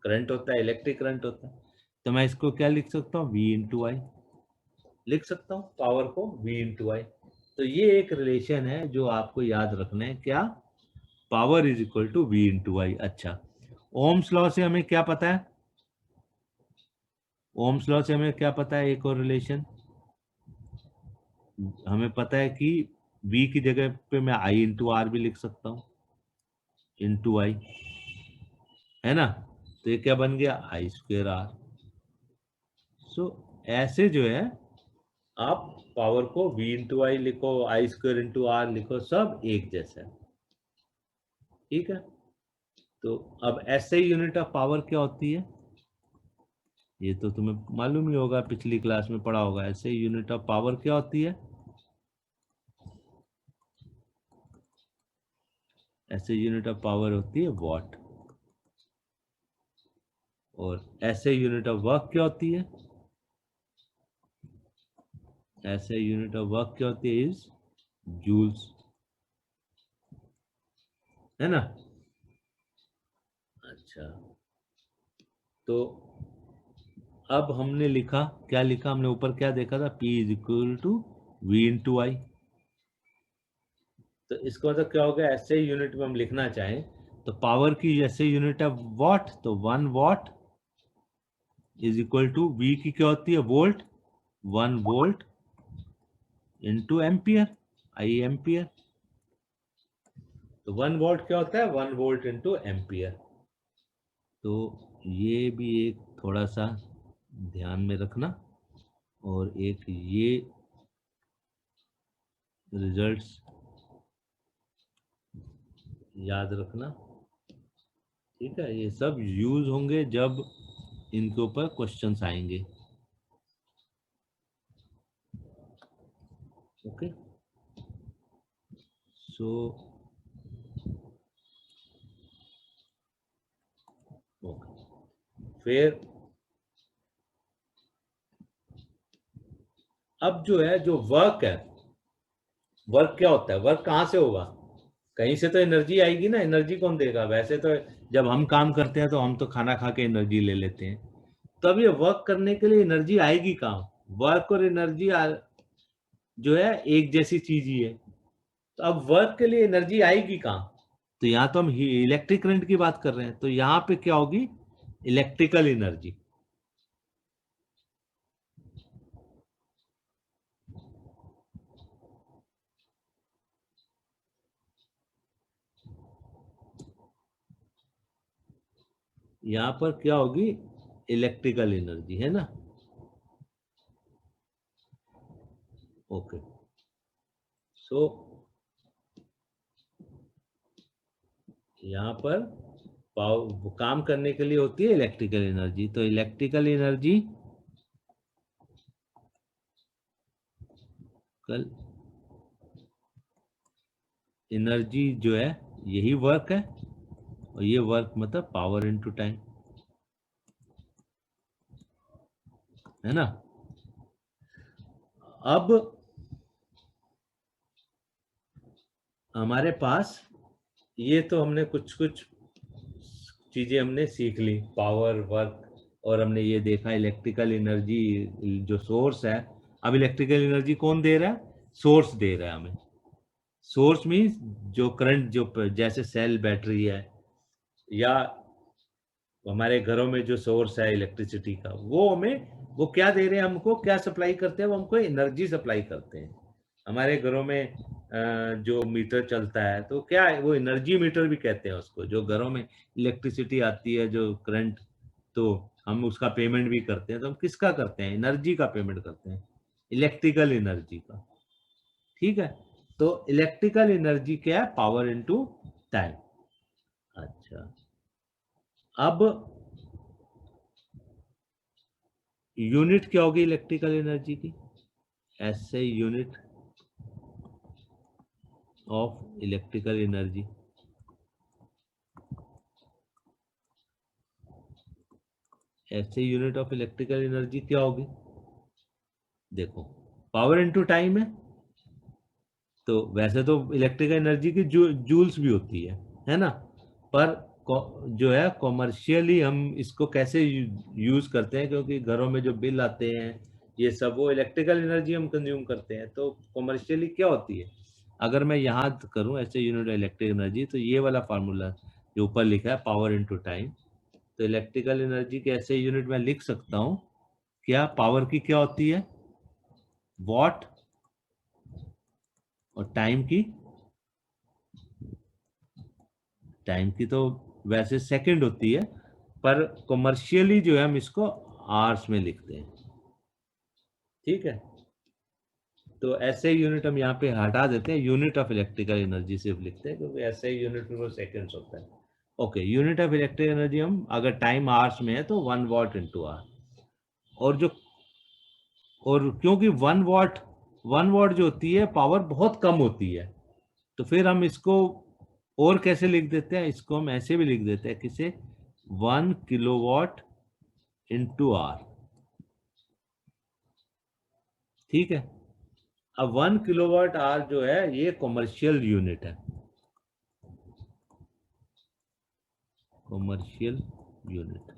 current होता है, इलेक्ट्रिक करंट होता है। तो मैं इसको क्या लिख सकता हूँ, V इंटू आई लिख सकता हूँ, पावर को V इंटू आई। तो ये एक रिलेशन है जो आपको याद रखना है, क्या, power is equal to V into I. अच्छा, ओम्स लॉ से हमें क्या पता है, ओम्स लॉ से हमें क्या पता है, एक और रिलेशन हमें पता है कि V की जगह पे मैं I इंटू आर भी लिख सकता हूँ, इंटू आई, है ना। तो ये क्या बन गया, आई स्क्वेयर आर। सो ऐसे जो है, आप पावर को V इंटू आई लिखो, आई स्क्वेयर इंटू आर लिखो, सब एक जैसा है। ठीक है, तो अब ऐसे ही यूनिट ऑफ पावर क्या होती है, ये तो तुम्हें मालूम ही होगा, पिछली क्लास में पढ़ा होगा। ऐसे ही यूनिट ऑफ पावर क्या होती है, ऐसे यूनिट ऑफ पावर होती है वॉट, और ऐसे यूनिट ऑफ वर्क क्या होती है? ऐसे यूनिट ऑफ वर्क क्या होती है? इज जूल्स, है ना? अच्छा, तो अब हमने लिखा, क्या लिखा हमने? ऊपर क्या देखा था? P is equal to V into I. तो इसका मतलब क्या होगा? ऐसे यूनिट में हम लिखना चाहें तो पावर की जैसे यूनिट है वॉट, तो 1 watt is equal to V की क्या होती है? Volt, 1 volt into ampere, I ampere. तो 1 वोल्ट क्या होता है? 1 वोल्ट इंटू एम्पियर। तो ये भी एक थोड़ा सा ध्यान में रखना, और एक ये रिजल्ट्स याद रखना। ठीक है, ये सब यूज होंगे जब इनके ऊपर क्वेश्चंस आएंगे। ओके, सो ओके, फिर अब जो है, जो वर्क है, वर्क क्या होता है? वर्क कहाँ से होगा? कहीं से तो एनर्जी आएगी ना। एनर्जी कौन देगा? वैसे तो जब हम काम करते हैं तो हम तो खाना खा के एनर्जी ले लेते हैं। तो अब ये वर्क करने के लिए एनर्जी आएगी कहाँ? वर्क और एनर्जी जो है एक जैसी चीज ही है। तो अब वर्क के लिए एनर्जी आएगी कहाँ? तो यहाँ तो हम इलेक्ट्रिक करंट की बात कर रहे हैं, तो यहाँ पे क्या होगी? Electrical energy. यहाँ पर क्या होगी? इलेक्ट्रिकल एनर्जी, है ना? ओके, सो यहाँ पर पावर काम करने के लिए होती है इलेक्ट्रिकल एनर्जी। तो इलेक्ट्रिकल एनर्जी कल एनर्जी जो है यही वर्क है, और ये वर्क मतलब पावर इनटू टाइम, है ना? अब हमारे पास ये तो हमने कुछ कुछ चीजें हमने सीख ली, पावर, वर्क, और हमने ये देखा इलेक्ट्रिकल एनर्जी जो सोर्स है। अब इलेक्ट्रिकल एनर्जी कौन दे रहा है? सोर्स दे रहा है हमें। सोर्स मीन्स जो करंट, जो जैसे सेल, बैटरी है, या हमारे घरों में जो सोर्स है इलेक्ट्रिसिटी का, वो हमें, वो क्या दे रहे हैं हमको? क्या सप्लाई करते हैं? वो हमको एनर्जी सप्लाई करते हैं। हमारे घरों में जो मीटर चलता है तो क्या है? वो एनर्जी मीटर भी कहते हैं उसको। जो घरों में इलेक्ट्रिसिटी आती है, जो करंट, तो हम उसका पेमेंट भी करते हैं। तो हम किसका करते हैं? एनर्जी का पेमेंट करते हैं, इलेक्ट्रिकल एनर्जी का। ठीक है, तो इलेक्ट्रिकल एनर्जी क्या है? Power into time. अच्छा, अब यूनिट क्या होगी इलेक्ट्रिकल एनर्जी की? ऐसे यूनिट ऑफ इलेक्ट्रिकल एनर्जी, ऐसे यूनिट ऑफ इलेक्ट्रिकल एनर्जी क्या होगी? देखो, पावर इनटू टाइम तो वैसे तो इलेक्ट्रिकल एनर्जी की जूल्स भी होती है ना? पर जो है कॉमर्शियली हम इसको कैसे यूज करते हैं, क्योंकि घरों में जो बिल आते हैं ये सब, वो इलेक्ट्रिकल एनर्जी हम कंज्यूम करते हैं। तो कॉमर्शियली क्या होती है? अगर मैं यहाँ करूँ ऐसे यूनिट इलेक्ट्रिक एनर्जी, तो ये वाला फार्मूला जो ऊपर लिखा है, पावर इनटू टाइम, तो इलेक्ट्रिकल एनर्जी के ऐसे यूनिट में लिख सकता हूँ। क्या पावर की क्या होती है? वॉट, और टाइम की तो वैसे सेकंड होती है, पर कॉमर्शियली जो है हम इसको आवर्स में लिखते हैं। ठीक है, तो ऐसे यूनिट हम यहाँ पे हटा देते हैं, यूनिट ऑफ इलेक्ट्रिकल एनर्जी सिर्फ लिखते हैं, क्योंकि ऐसे यूनिट में वो सेकंड्स होता है। Okay, unit of electric energy हम अगर टाइम आवर्स में है तो 1 वॉट इंटू आवर। और जो, और क्योंकि 1 वॉट जो होती है पावर बहुत कम होती है, तो फिर हम इसको और कैसे लिख देते हैं? इसको हम ऐसे भी लिख देते हैं, किसे? 1 किलोवाट इंटू आर। ठीक है, अब 1 किलोवाट आवर जो है ये कॉमर्शियल यूनिट है, कॉमर्शियल यूनिट।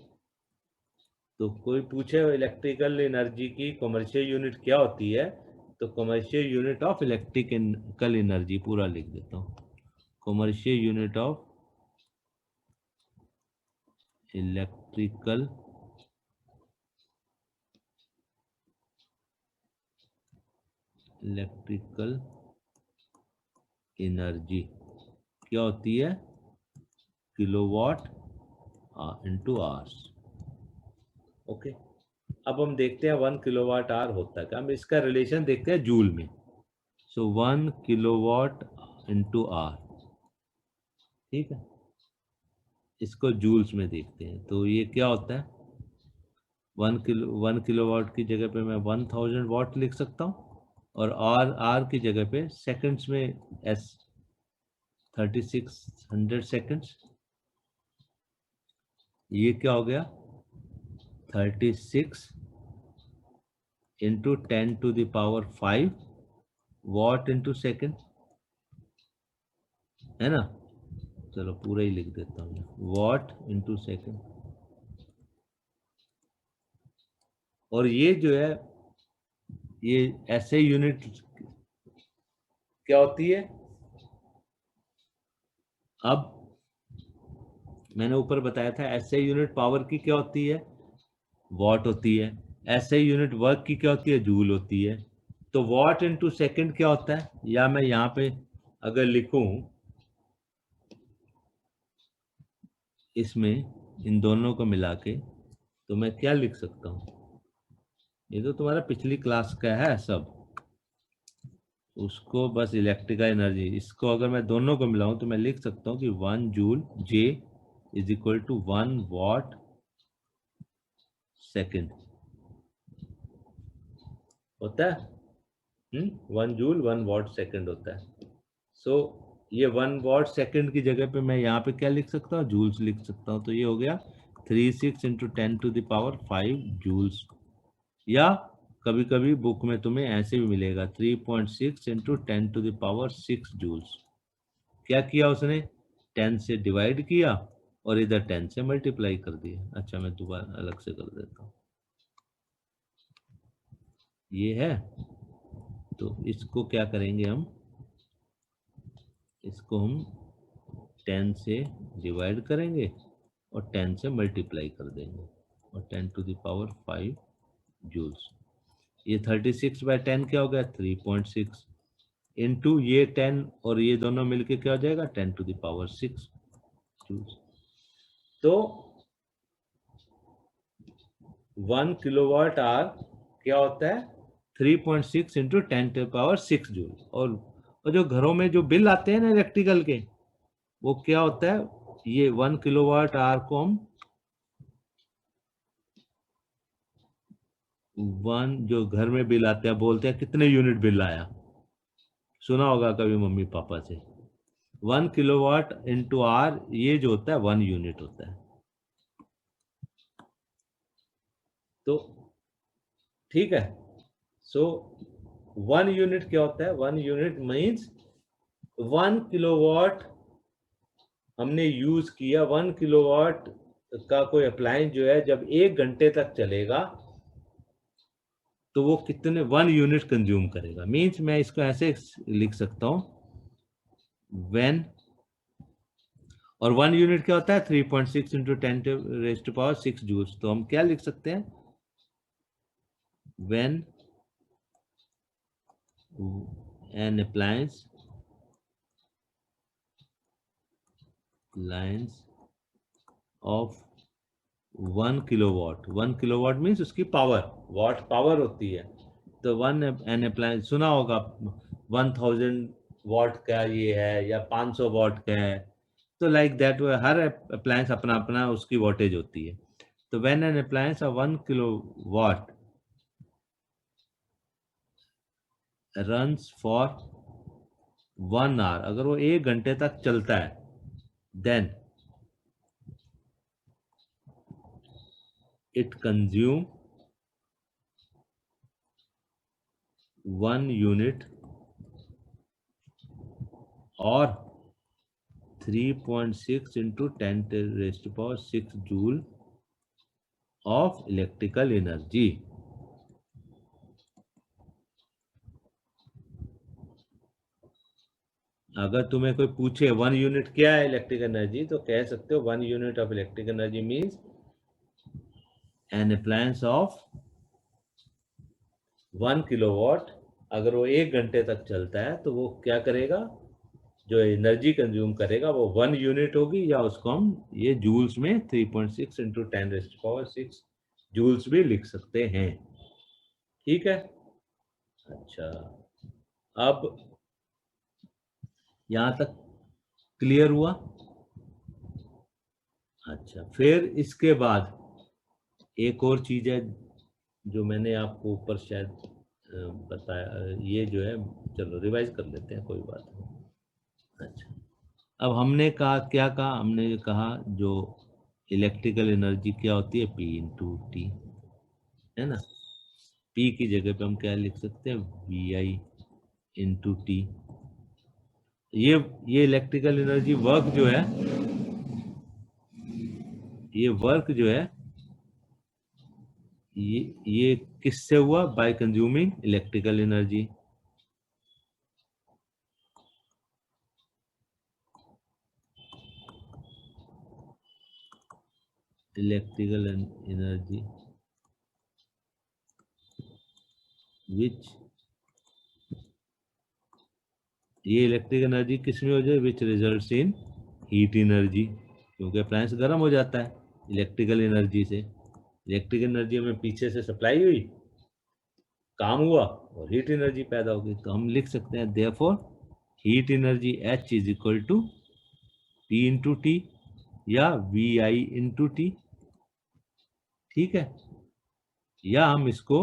तो कोई पूछे इलेक्ट्रिकल एनर्जी की कॉमर्शियल यूनिट क्या होती है, तो commercial unit of electrical energy पूरा लिख देता हूँ, commercial unit of electrical energy क्या होती है, किलोवाट इंटू आवर्स। ओके, अब हम देखते हैं 1 किलोवाट आवर होता है क्या, हम इसका रिलेशन देखते हैं जूल में। सो 1 किलोवाट इंटू आवर, ठीक है, इसको जूल्स में देखते हैं। तो ये क्या होता है, 1 किलोवाट की जगह पे मैं 1000 वाट लिख सकता हूँ, और आर की जगह पे सेकंड्स में एस 3600 सेकंड्स। ये क्या हो गया, 36 इंटू 10⁵ वॉट इंटू सेकेंड, है ना। चलो पूरा ही लिख देता हूँ, वॉट इंटू सेकेंड। और ये जो है ये ऐसे यूनिट क्या होती है, अब मैंने ऊपर बताया था ऐसे यूनिट पावर की क्या होती है, वॉट होती है, ऐसे यूनिट वर्क की क्या होती है, जूल होती है। तो वॉट इंटू सेकेंड क्या होता है, या मैं यहाँ पे अगर लिखूं इसमें इन दोनों को मिला के, तो मैं क्या लिख सकता हूँ, ये तो तुम्हारा पिछली क्लास का है सब, उसको बस इलेक्ट्रिकल एनर्जी, इसको अगर मैं दोनों को मिलाऊं तो मैं लिख सकता हूँ कि 1 joule J is equal to 1 watt second होता है। 1 जूल 1 वॉट सेकेंड होता है। सो ये 1 वॉट सेकेंड की जगह पे मैं यहाँ पे क्या लिख सकता हूँ, जूल्स लिख सकता हूँ। तो ये हो गया 36 इंटू 10⁵ जूल्स, या कभी कभी बुक में तुम्हें ऐसे भी मिलेगा 3.6 इंटू 10⁶ जूल्स। क्या किया उसने, 10 से डिवाइड किया और इधर 10 से मल्टीप्लाई कर दिया। अच्छा मैं दोबारा अलग से कर देता हूँ, ये है। तो इसको क्या करेंगे हम, इसको हम 10 से डिवाइड करेंगे और 10 से मल्टीप्लाई कर देंगे, और 10⁵ जूल्स। ये 36/10 क्या हो गया, 3.6 इंटू ये 10 और ये दोनों मिलके क्या हो जाएगा, 10⁶ जूल्स। तो 1 किलोवाट आवर क्या होता है, 3.6 इंटू 10⁶ जूल। और जो घरों में जो बिल आते हैं ना इलेक्ट्रिकल के, वो क्या होता है, ये 1 किलोवाट आवर को हम जो घर में बिल आते हैं बोलते हैं कितने यूनिट बिल आया, सुना होगा कभी मम्मी पापा से। 1 किलोवाट इंटू आर ये जो होता है 1 यूनिट होता है। तो ठीक है, सो 1 यूनिट क्या होता है, 1 यूनिट मीन्स 1 किलोवाट हमने यूज किया। 1 किलोवाट का कोई अप्लायंस जो है जब 1 घंटे तक चलेगा तो वो कितने 1 यूनिट कंज्यूम करेगा। मीन्स मैं इसको ऐसे लिख सकता हूँ, व्हेन, और 1 यूनिट क्या होता है, 3.6 इंटू 10⁶ जूल्स। तो हम क्या लिख सकते हैं, when an appliance of 1 kilowatt, 1 kilowatt means उसकी पावर, वाट पावर होती है। तो एन अप्लायंस सुना होगा 1000 वाट का ये है या 500 वाट का है। तो लाइक दैट हर अप्लायंस अपना अपना उसकी वोल्टेज होती है। तो when an appliance of 1 kilowatt runs for 1 hour, अगर वो 1 घंटे तक चलता है, देन it consume 1 unit or 3.6 into 10 raised to power 6 joule of electrical energy. अगर तुम्हें कोई पूछे 1 यूनिट क्या है इलेक्ट्रिक एनर्जी, तो कह सकते हो 1 unit of electric energy means an appliance of 1 kilowatt. अगर वो 1 घंटे तक चलता है तो वो क्या करेगा, जो एनर्जी कंज्यूम करेगा वो 1 यूनिट होगी, या उसको हम ये जूल्स में 3.6 into 10 raised to power 6 joules भी लिख सकते हैं। ठीक है, अच्छा, अब यहाँ तक क्लियर हुआ? अच्छा, फिर इसके बाद एक और चीज़ है जो मैंने आपको ऊपर शायद बताया, ये जो है, चलो रिवाइज कर लेते हैं, कोई बात नहीं। अच्छा, अब हमने कहा, क्या कहा हमने, कहा जो इलेक्ट्रिकल एनर्जी क्या होती है, P इंटू टी, है ना। P की जगह पे हम क्या लिख सकते हैं, VI इंटू टी। ये इलेक्ट्रिकल एनर्जी वर्क जो है, ये वर्क जो है, ये किससे हुआ, bye consuming electrical energy. Electrical energy which, ये इलेक्ट्रिक एनर्जी किस में हो जाए, which results in heat energy, क्योंकि अप्लायंस गर्म हो जाता है इलेक्ट्रिकल एनर्जी से। इलेक्ट्रिक एनर्जी हमें पीछे से सप्लाई हुई, काम हुआ और हीट एनर्जी पैदा होगी, तो हम लिख सकते हैं therefore heat energy H is equal to P into t या VI इंटू टी। ठीक है, या हम इसको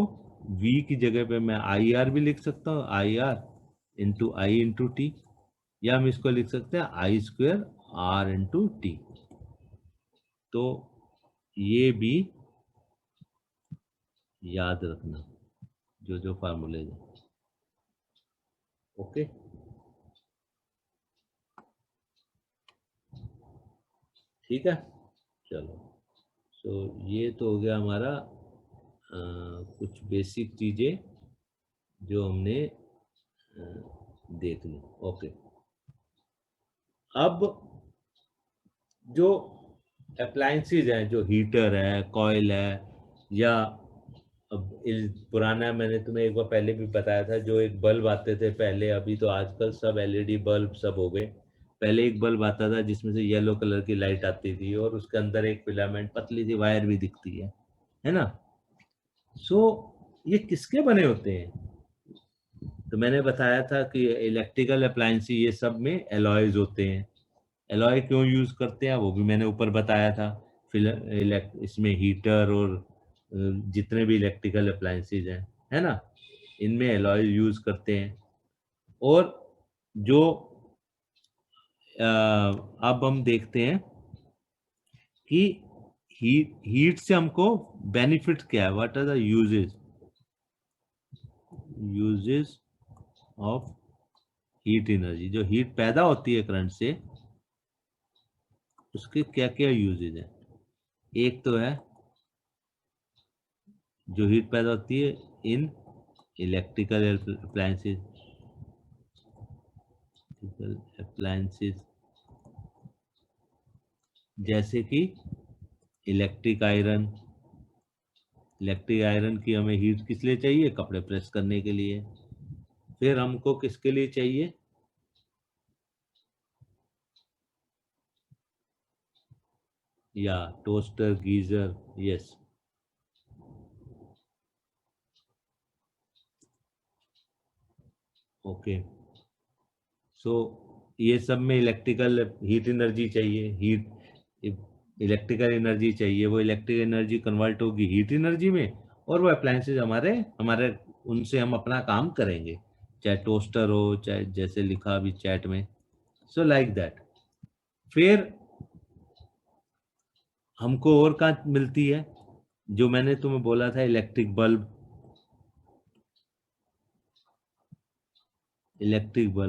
V की जगह पे मैं IR भी लिख सकता हूँ, IR into I into t, या हम इसको लिख सकते हैं I square R into T. तो ये भी याद रखना, जो फार्मूले हैं। ओके, ठीक है, चलो। तो ये तो हो गया हमारा कुछ बेसिक चीज़ें जो हमने देख ली। ओके, अब जो अप्लायंसेस हैं, जो हीटर है, कॉइल है, या अब पुराना, मैंने तुम्हें एक बार पहले भी बताया था, जो एक बल्ब आते थे पहले, अभी तो आजकल सब LED बल्ब सब हो गए। पहले एक बल्ब आता था जिसमें से येलो कलर की लाइट आती थी और उसके अंदर एक फिलामेंट पतली सी वायर भी दिखती है ना। सो ये किसके बने होते हैं? तो मैंने बताया था कि इलेक्ट्रिकल अप्लायंस ये सब में एलॉयज होते हैं। एलॉय क्यों यूज करते हैं वो भी मैंने ऊपर बताया था। फिर इसमें हीटर और जितने भी इलेक्ट्रिकल अप्लायंसेज हैं, है ना, इनमें एलॉय यूज करते हैं। और जो अब हम देखते हैं कि हीट से हमको बेनिफिट क्या है, what are the uses of heat energy. जो हीट पैदा होती है करंट से, उसके क्या क्या यूजेज हैं। एक तो है जो हीट पैदा होती है इन इलेक्ट्रिकल अप्लायंसेस, जैसे कि इलेक्ट्रिक आयरन। इलेक्ट्रिक आयरन की हमें हीट किस लिए चाहिए, कपड़े प्रेस करने के लिए। फिर हमको किसके लिए चाहिए, या टोस्टर, गीजर, यस, ओके। सो ये सब में इलेक्ट्रिकल हीट एनर्जी चाहिए, इलेक्ट्रिकल एनर्जी चाहिए। वो इलेक्ट्रिक एनर्जी कन्वर्ट होगी हीट एनर्जी में, और वो अप्लायंसेज हमारे हमारे उनसे हम अपना काम करेंगे, चाहे टोस्टर हो, चाहे जैसे लिखा अभी चैट में, सो लाइक दैट। फिर हमको और कहाँ मिलती है, जो मैंने तुम्हें बोला था इलेक्ट्रिक बल्ब,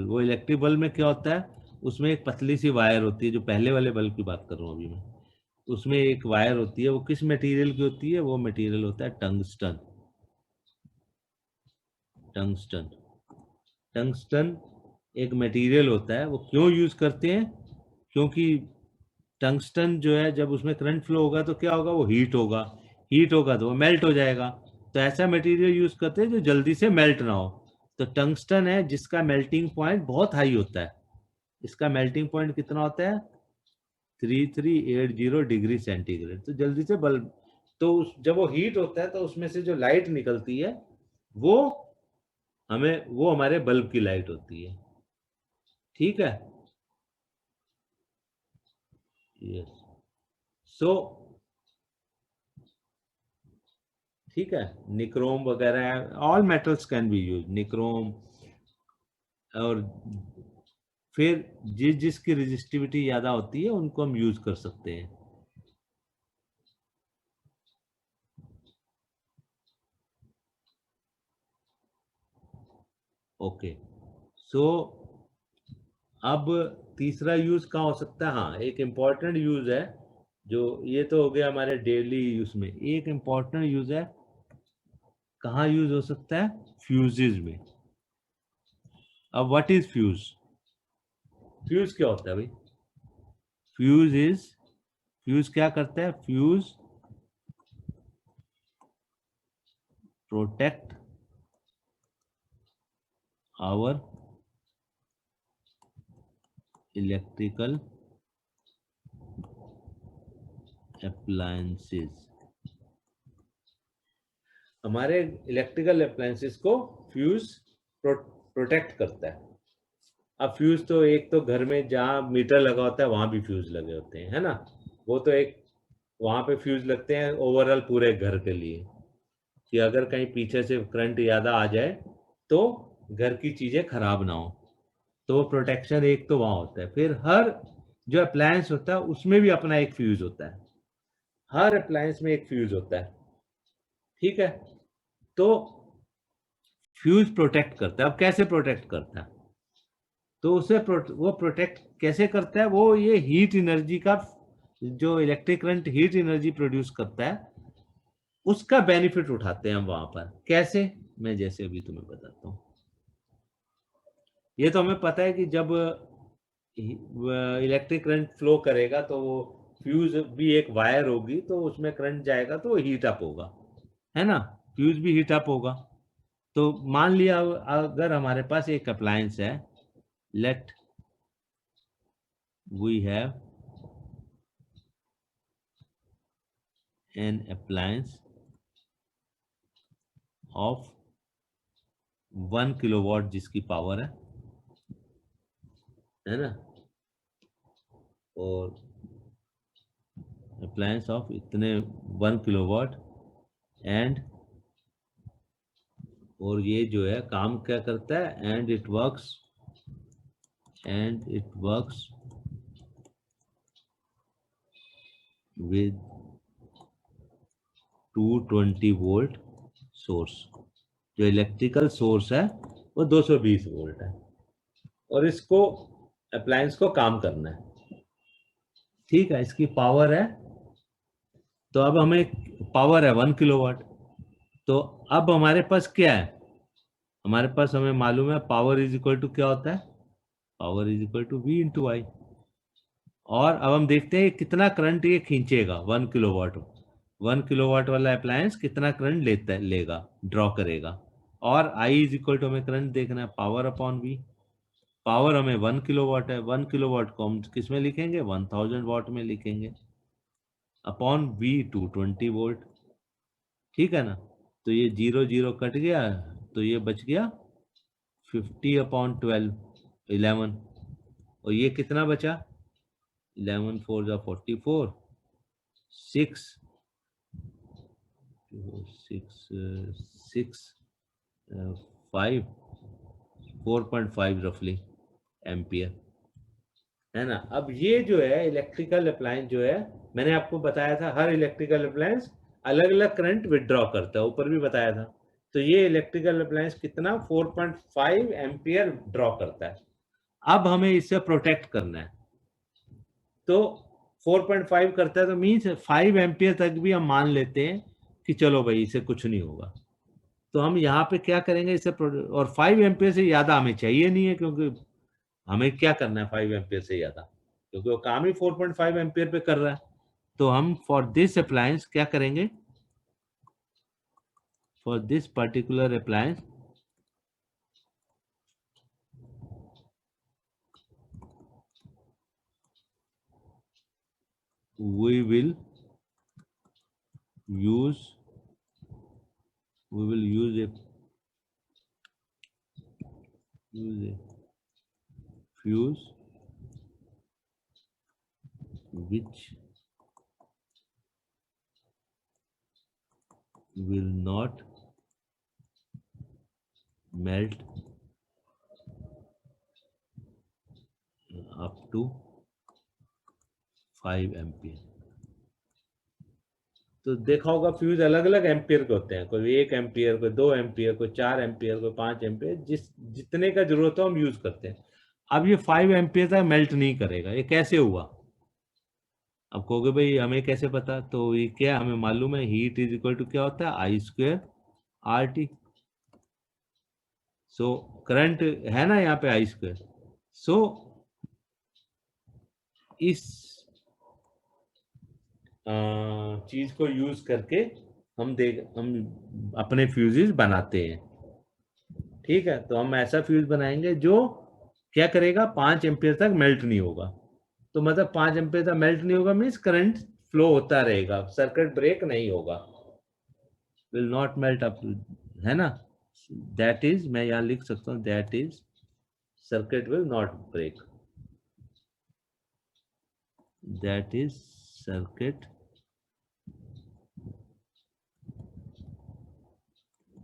वो इलेक्ट्रिक बल्ब में क्या होता है, उसमें एक पतली सी वायर होती है, जो पहले वाले बल्ब की बात कर रहा हूँ अभी मैं। उसमें एक वायर होती है, वो किस मटेरियल की होती है, वो मटेरियल होता है टंगस्टन। टंगस्टन टंगस्टन एक मटेरियल होता है। वो क्यों यूज करते हैं, क्योंकि टंगस्टन जो है, जब उसमें करंट फ्लो होगा तो क्या होगा, वो हीट होगा तो वो मेल्ट हो जाएगा। तो ऐसा मटेरियल यूज करते हैं जो जल्दी से मेल्ट ना हो। तो टंगस्टन है जिसका मेल्टिंग पॉइंट बहुत हाई होता है। इसका मेल्टिंग पॉइंट कितना होता है, 3380 डिग्री सेंटीग्रेड। तो जल्दी से बल्ब, तो जब वो हीट होता है तो उसमें से जो लाइट निकलती है वो वो हमारे बल्ब की लाइट होती है। ठीक है। यस। सो ठीक है, निक्रोम वगैरह, all metals can be use, nichrome. और फिर जिसकी रेजिस्टिविटी ज्यादा होती है उनको हम यूज कर सकते हैं। ओके। सो अब तीसरा यूज कहाँ हो सकता है, हाँ एक इम्पॉर्टेंट यूज है, जो ये तो हो गया हमारे डेली यूज में। एक इम्पॉर्टेंट यूज है, कहाँ यूज हो सकता है, फ्यूजेज में। अब व्हाट इज फ्यूज, फ्यूज क्या होता है भाई, फ्यूज इज, फ्यूज क्या करता है, fuse protect our electrical appliances. हमारे इलेक्ट्रिकल अप्लायंसेस को फ्यूज प्रोटेक्ट करता है। अब फ्यूज तो एक तो घर में जहाँ मीटर लगा होता है वहां भी फ्यूज लगे होते हैं, है ना। वो तो एक वहां पे फ्यूज लगते हैं ओवरऑल पूरे घर के लिए, कि अगर कहीं पीछे से करंट ज्यादा आ जाए तो घर की चीजें खराब ना हो। तो वो प्रोटेक्शन एक तो वहां होता है। फिर हर जो अप्लायंस होता है उसमें भी अपना एक फ्यूज होता है, हर अप्लायंस में एक फ्यूज होता है। ठीक है। तो फ्यूज प्रोटेक्ट करता है। अब कैसे प्रोटेक्ट करता है, तो वो प्रोटेक्ट कैसे करता है, वो ये हीट एनर्जी का, जो electric current heat energy produce करता है, उसका बेनिफिट उठाते हैं हम वहां पर। कैसे, मैं जैसे अभी तुम्हें बताता हूँ। ये तो हमें पता है कि जब इलेक्ट्रिक करंट फ्लो करेगा तो वो फ्यूज भी एक वायर होगी, तो उसमें करंट जाएगा तो वो हीट अप होगा, है ना। फ्यूज भी हीट अप होगा। तो मान लिया अगर हमारे पास एक अप्लायंस है, let we have an appliance of 1 kilowatt जिसकी पावर है ना, और अप्लायंस ऑफ इतने 1 किलोवाट, एंड, और ये जो है काम क्या करता है, and it works with 220 volt source. जो इलेक्ट्रिकल सोर्स है वो 220 वोल्ट है, और इसको अप्लायंस को काम करना है। ठीक है, इसकी पावर है, तो अब हमें पावर है 1 किलोवाट। तो अब हमारे पास क्या है, हमारे पास हमें मालूम है पावर इज इक्वल टू क्या होता है, power is equal to V into I. और अब हम देखते हैं कितना करंट ये खींचेगा, 1 किलोवाट। 1 किलोवाट वाला अप्लायंस कितना करंट लेगा, ड्रॉ करेगा। और आई इज इक्वल टू, हमें करंट देखना है, पावर अपॉन वी। पावर हमें 1 किलोवाट है, 1 किलोवाट को हम किस में लिखेंगे, 1000 वाट में लिखेंगे, अपॉन वी 220 वोल्ट। ठीक है ना। तो ये 0 0 कट गया, तो ये बच गया 50/12, 11। और ये कितना बचा, 11 4 जा 44, 6 6 6 5 4.5 रफली एम्पियर, है ना। अब ये जो है इलेक्ट्रिकल अप्लायंस जो है, मैंने आपको बताया था हर इलेक्ट्रिकल अप्लायंस अलग अलग करंट विदड्रॉ करता है, ऊपर भी बताया था। तो ये इलेक्ट्रिकल अप्लायंस कितना 4.5 एम्पियर ड्रॉ करता है। अब हमें इससे प्रोटेक्ट करना है, तो 4.5 करता है तो मीन्स 5 एम्पियर तक भी हम मान लेते हैं कि चलो भाई इसे कुछ नहीं होगा। तो हम यहाँ पे क्या करेंगे इसे, और 5 एम्पियर से ज़्यादा हमें चाहिए नहीं है, क्योंकि हमें क्या करना है 5 एम्पियर से ज़्यादा, क्योंकि वो काम ही 4.5 एम्पियर पे कर रहा है। तो हम फॉर दिस अप्लायंस क्या करेंगे, for this particular appliance we will use a fuse which will not melt up to 5 ampere. तो देखा होगा फ्यूज अलग अलग एम्पियर के होते हैं, कोई 1 एम्पियर, कोई 2 एम्पियर, कोई 4 एम्पियर, कोई 5 एम्पियर, जितने का जरूरत हो हम यूज करते हैं। अब ये 5 एम्पियर तक मेल्ट नहीं करेगा, ये कैसे हुआ? अब कहोगे भाई हमें कैसे पता, तो ये क्या हमें मालूम है, हीट इज इक्वल टू क्या होता है, I square R T. So current है ना यहाँ पे आई स्क्वेयर। सो इस चीज को यूज करके हम अपने फ्यूजेस बनाते हैं। ठीक है, तो हम ऐसा फ्यूज बनाएंगे जो क्या करेगा, 5 एम्पियर तक मेल्ट नहीं होगा। तो मतलब 5 एम्पियर तक मेल्ट नहीं होगा मीन्स करंट फ्लो होता रहेगा, सर्किट ब्रेक नहीं होगा, विल नॉट मेल्ट अप, है ना। दैट इज, मैं यहाँ लिख सकता हूँ, that is circuit will not break, that is circuit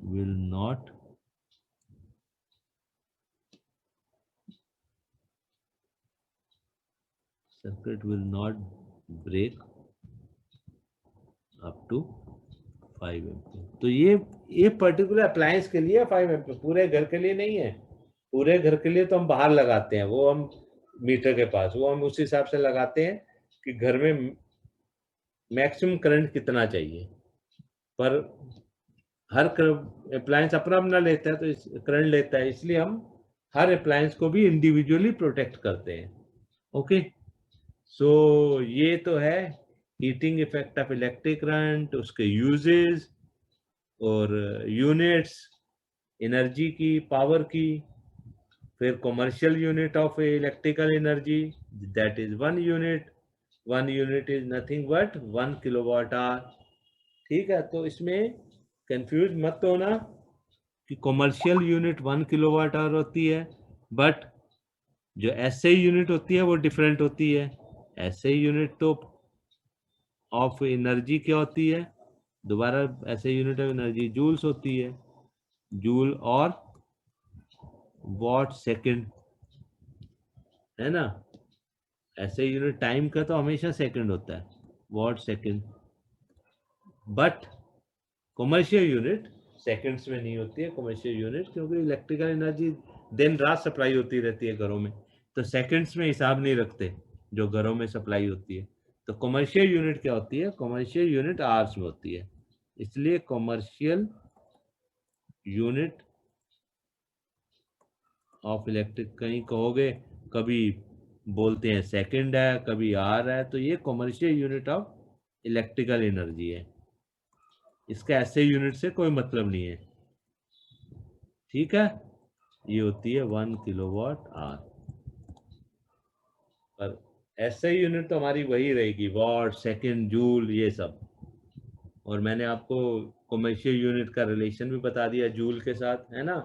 will not break up to 5 ampere. तो ये पर्टिकुलर अप्लायंस के लिए 5 एम्पियर, पूरे घर के लिए नहीं है। पूरे घर के लिए तो हम बाहर लगाते हैं, वो हम मीटर के पास, वो हम उस हिसाब से लगाते हैं कि घर में मैक्सिमम करंट कितना चाहिए। पर हर अप्लायंस अपना अपना लेता है, तो करंट लेता है, इसलिए हम हर अप्लायंस को भी इंडिविजुअली प्रोटेक्ट करते हैं। ओके, सो ये तो है heating effect of electric current, उसके यूजेस और यूनिट्स, एनर्जी की, पावर की। फिर commercial unit of electrical energy, that is 1 unit is nothing but 1 kilowatt our. ठीक है, तो इसमें कंफ्यूज मत होना कि कमर्शियल यूनिट 1 किलोवाट आवर होती है, बट जो एसआई यूनिट होती है वो डिफरेंट होती है। एसआई यूनिट तो ऑफ एनर्जी क्या होती है, दोबारा SI unit of energy joules होती है, जूल और वॉट सेकंड, है ना। एसआई यूनिट टाइम का तो हमेशा सेकंड होता है, what second. But commercial unit seconds में नहीं होती है, कमर्शियल यूनिट, क्योंकि इलेक्ट्रिकल एनर्जी दिन रात सप्लाई होती रहती है घरों में, तो सेकंड्स में हिसाब नहीं रखते जो घरों में सप्लाई होती है। तो कमर्शियल यूनिट क्या होती है, कमर्शियल यूनिट आवर्स में होती है, इसलिए कमर्शियल यूनिट ऑफ इलेक्ट्रिक, कहीं कहोगे कभी बोलते हैं सेकंड है, कभी आर है, तो ये commercial unit of electrical energy है, इसका ऐसे यूनिट से कोई मतलब नहीं है। ठीक है, ये होती है 1 किलोवाट आवर, पर ऐसे यूनिट तो हमारी वही रहेगी, वॉट सेकंड जूल ये सब। और मैंने आपको कमर्शियल यूनिट का रिलेशन भी बता दिया जूल के साथ, है ना।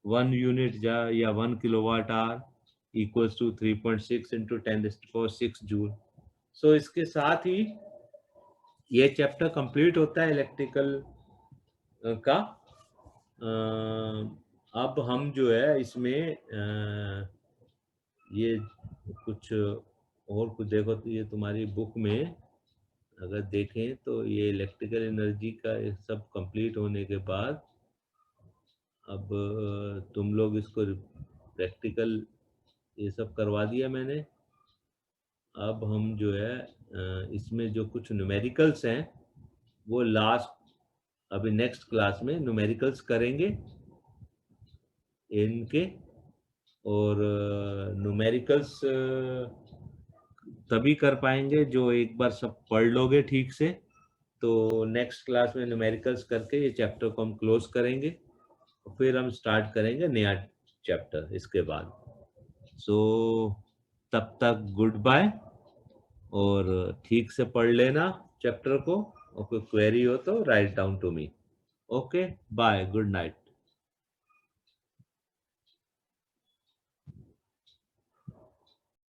1 यूनिट या 1 kilowatt hour equals to 3.6 into 10⁶ joule. So इसके साथ ही ये चैप्टर कंप्लीट होता है इलेक्ट्रिकल का। अब हम जो है इसमें ये कुछ और कुछ देखो, तो ये तुम्हारी बुक में अगर देखें तो ये इलेक्ट्रिकल एनर्जी का ये सब कंप्लीट होने के बाद अब तुम लोग इसको प्रैक्टिकल ये सब करवा दिया मैंने। अब हम जो है इसमें जो कुछ न्यूमेरिकल्स हैं वो लास्ट अभी नेक्स्ट क्लास में न्यूमेरिकल्स करेंगे इनके। और न्यूमेरिकल्स तभी कर पाएंगे जो एक बार सब पढ़ लोगे ठीक से। तो नेक्स्ट क्लास में न्यूमेरिकल्स करके ये चैप्टर को हम क्लोज करेंगे और फिर हम स्टार्ट करेंगे नया चैप्टर इसके बाद। सो तब तक गुड बाय और ठीक से पढ़ लेना चैप्टर को और कोई क्वेरी हो तो write down to me. Okay bye good night.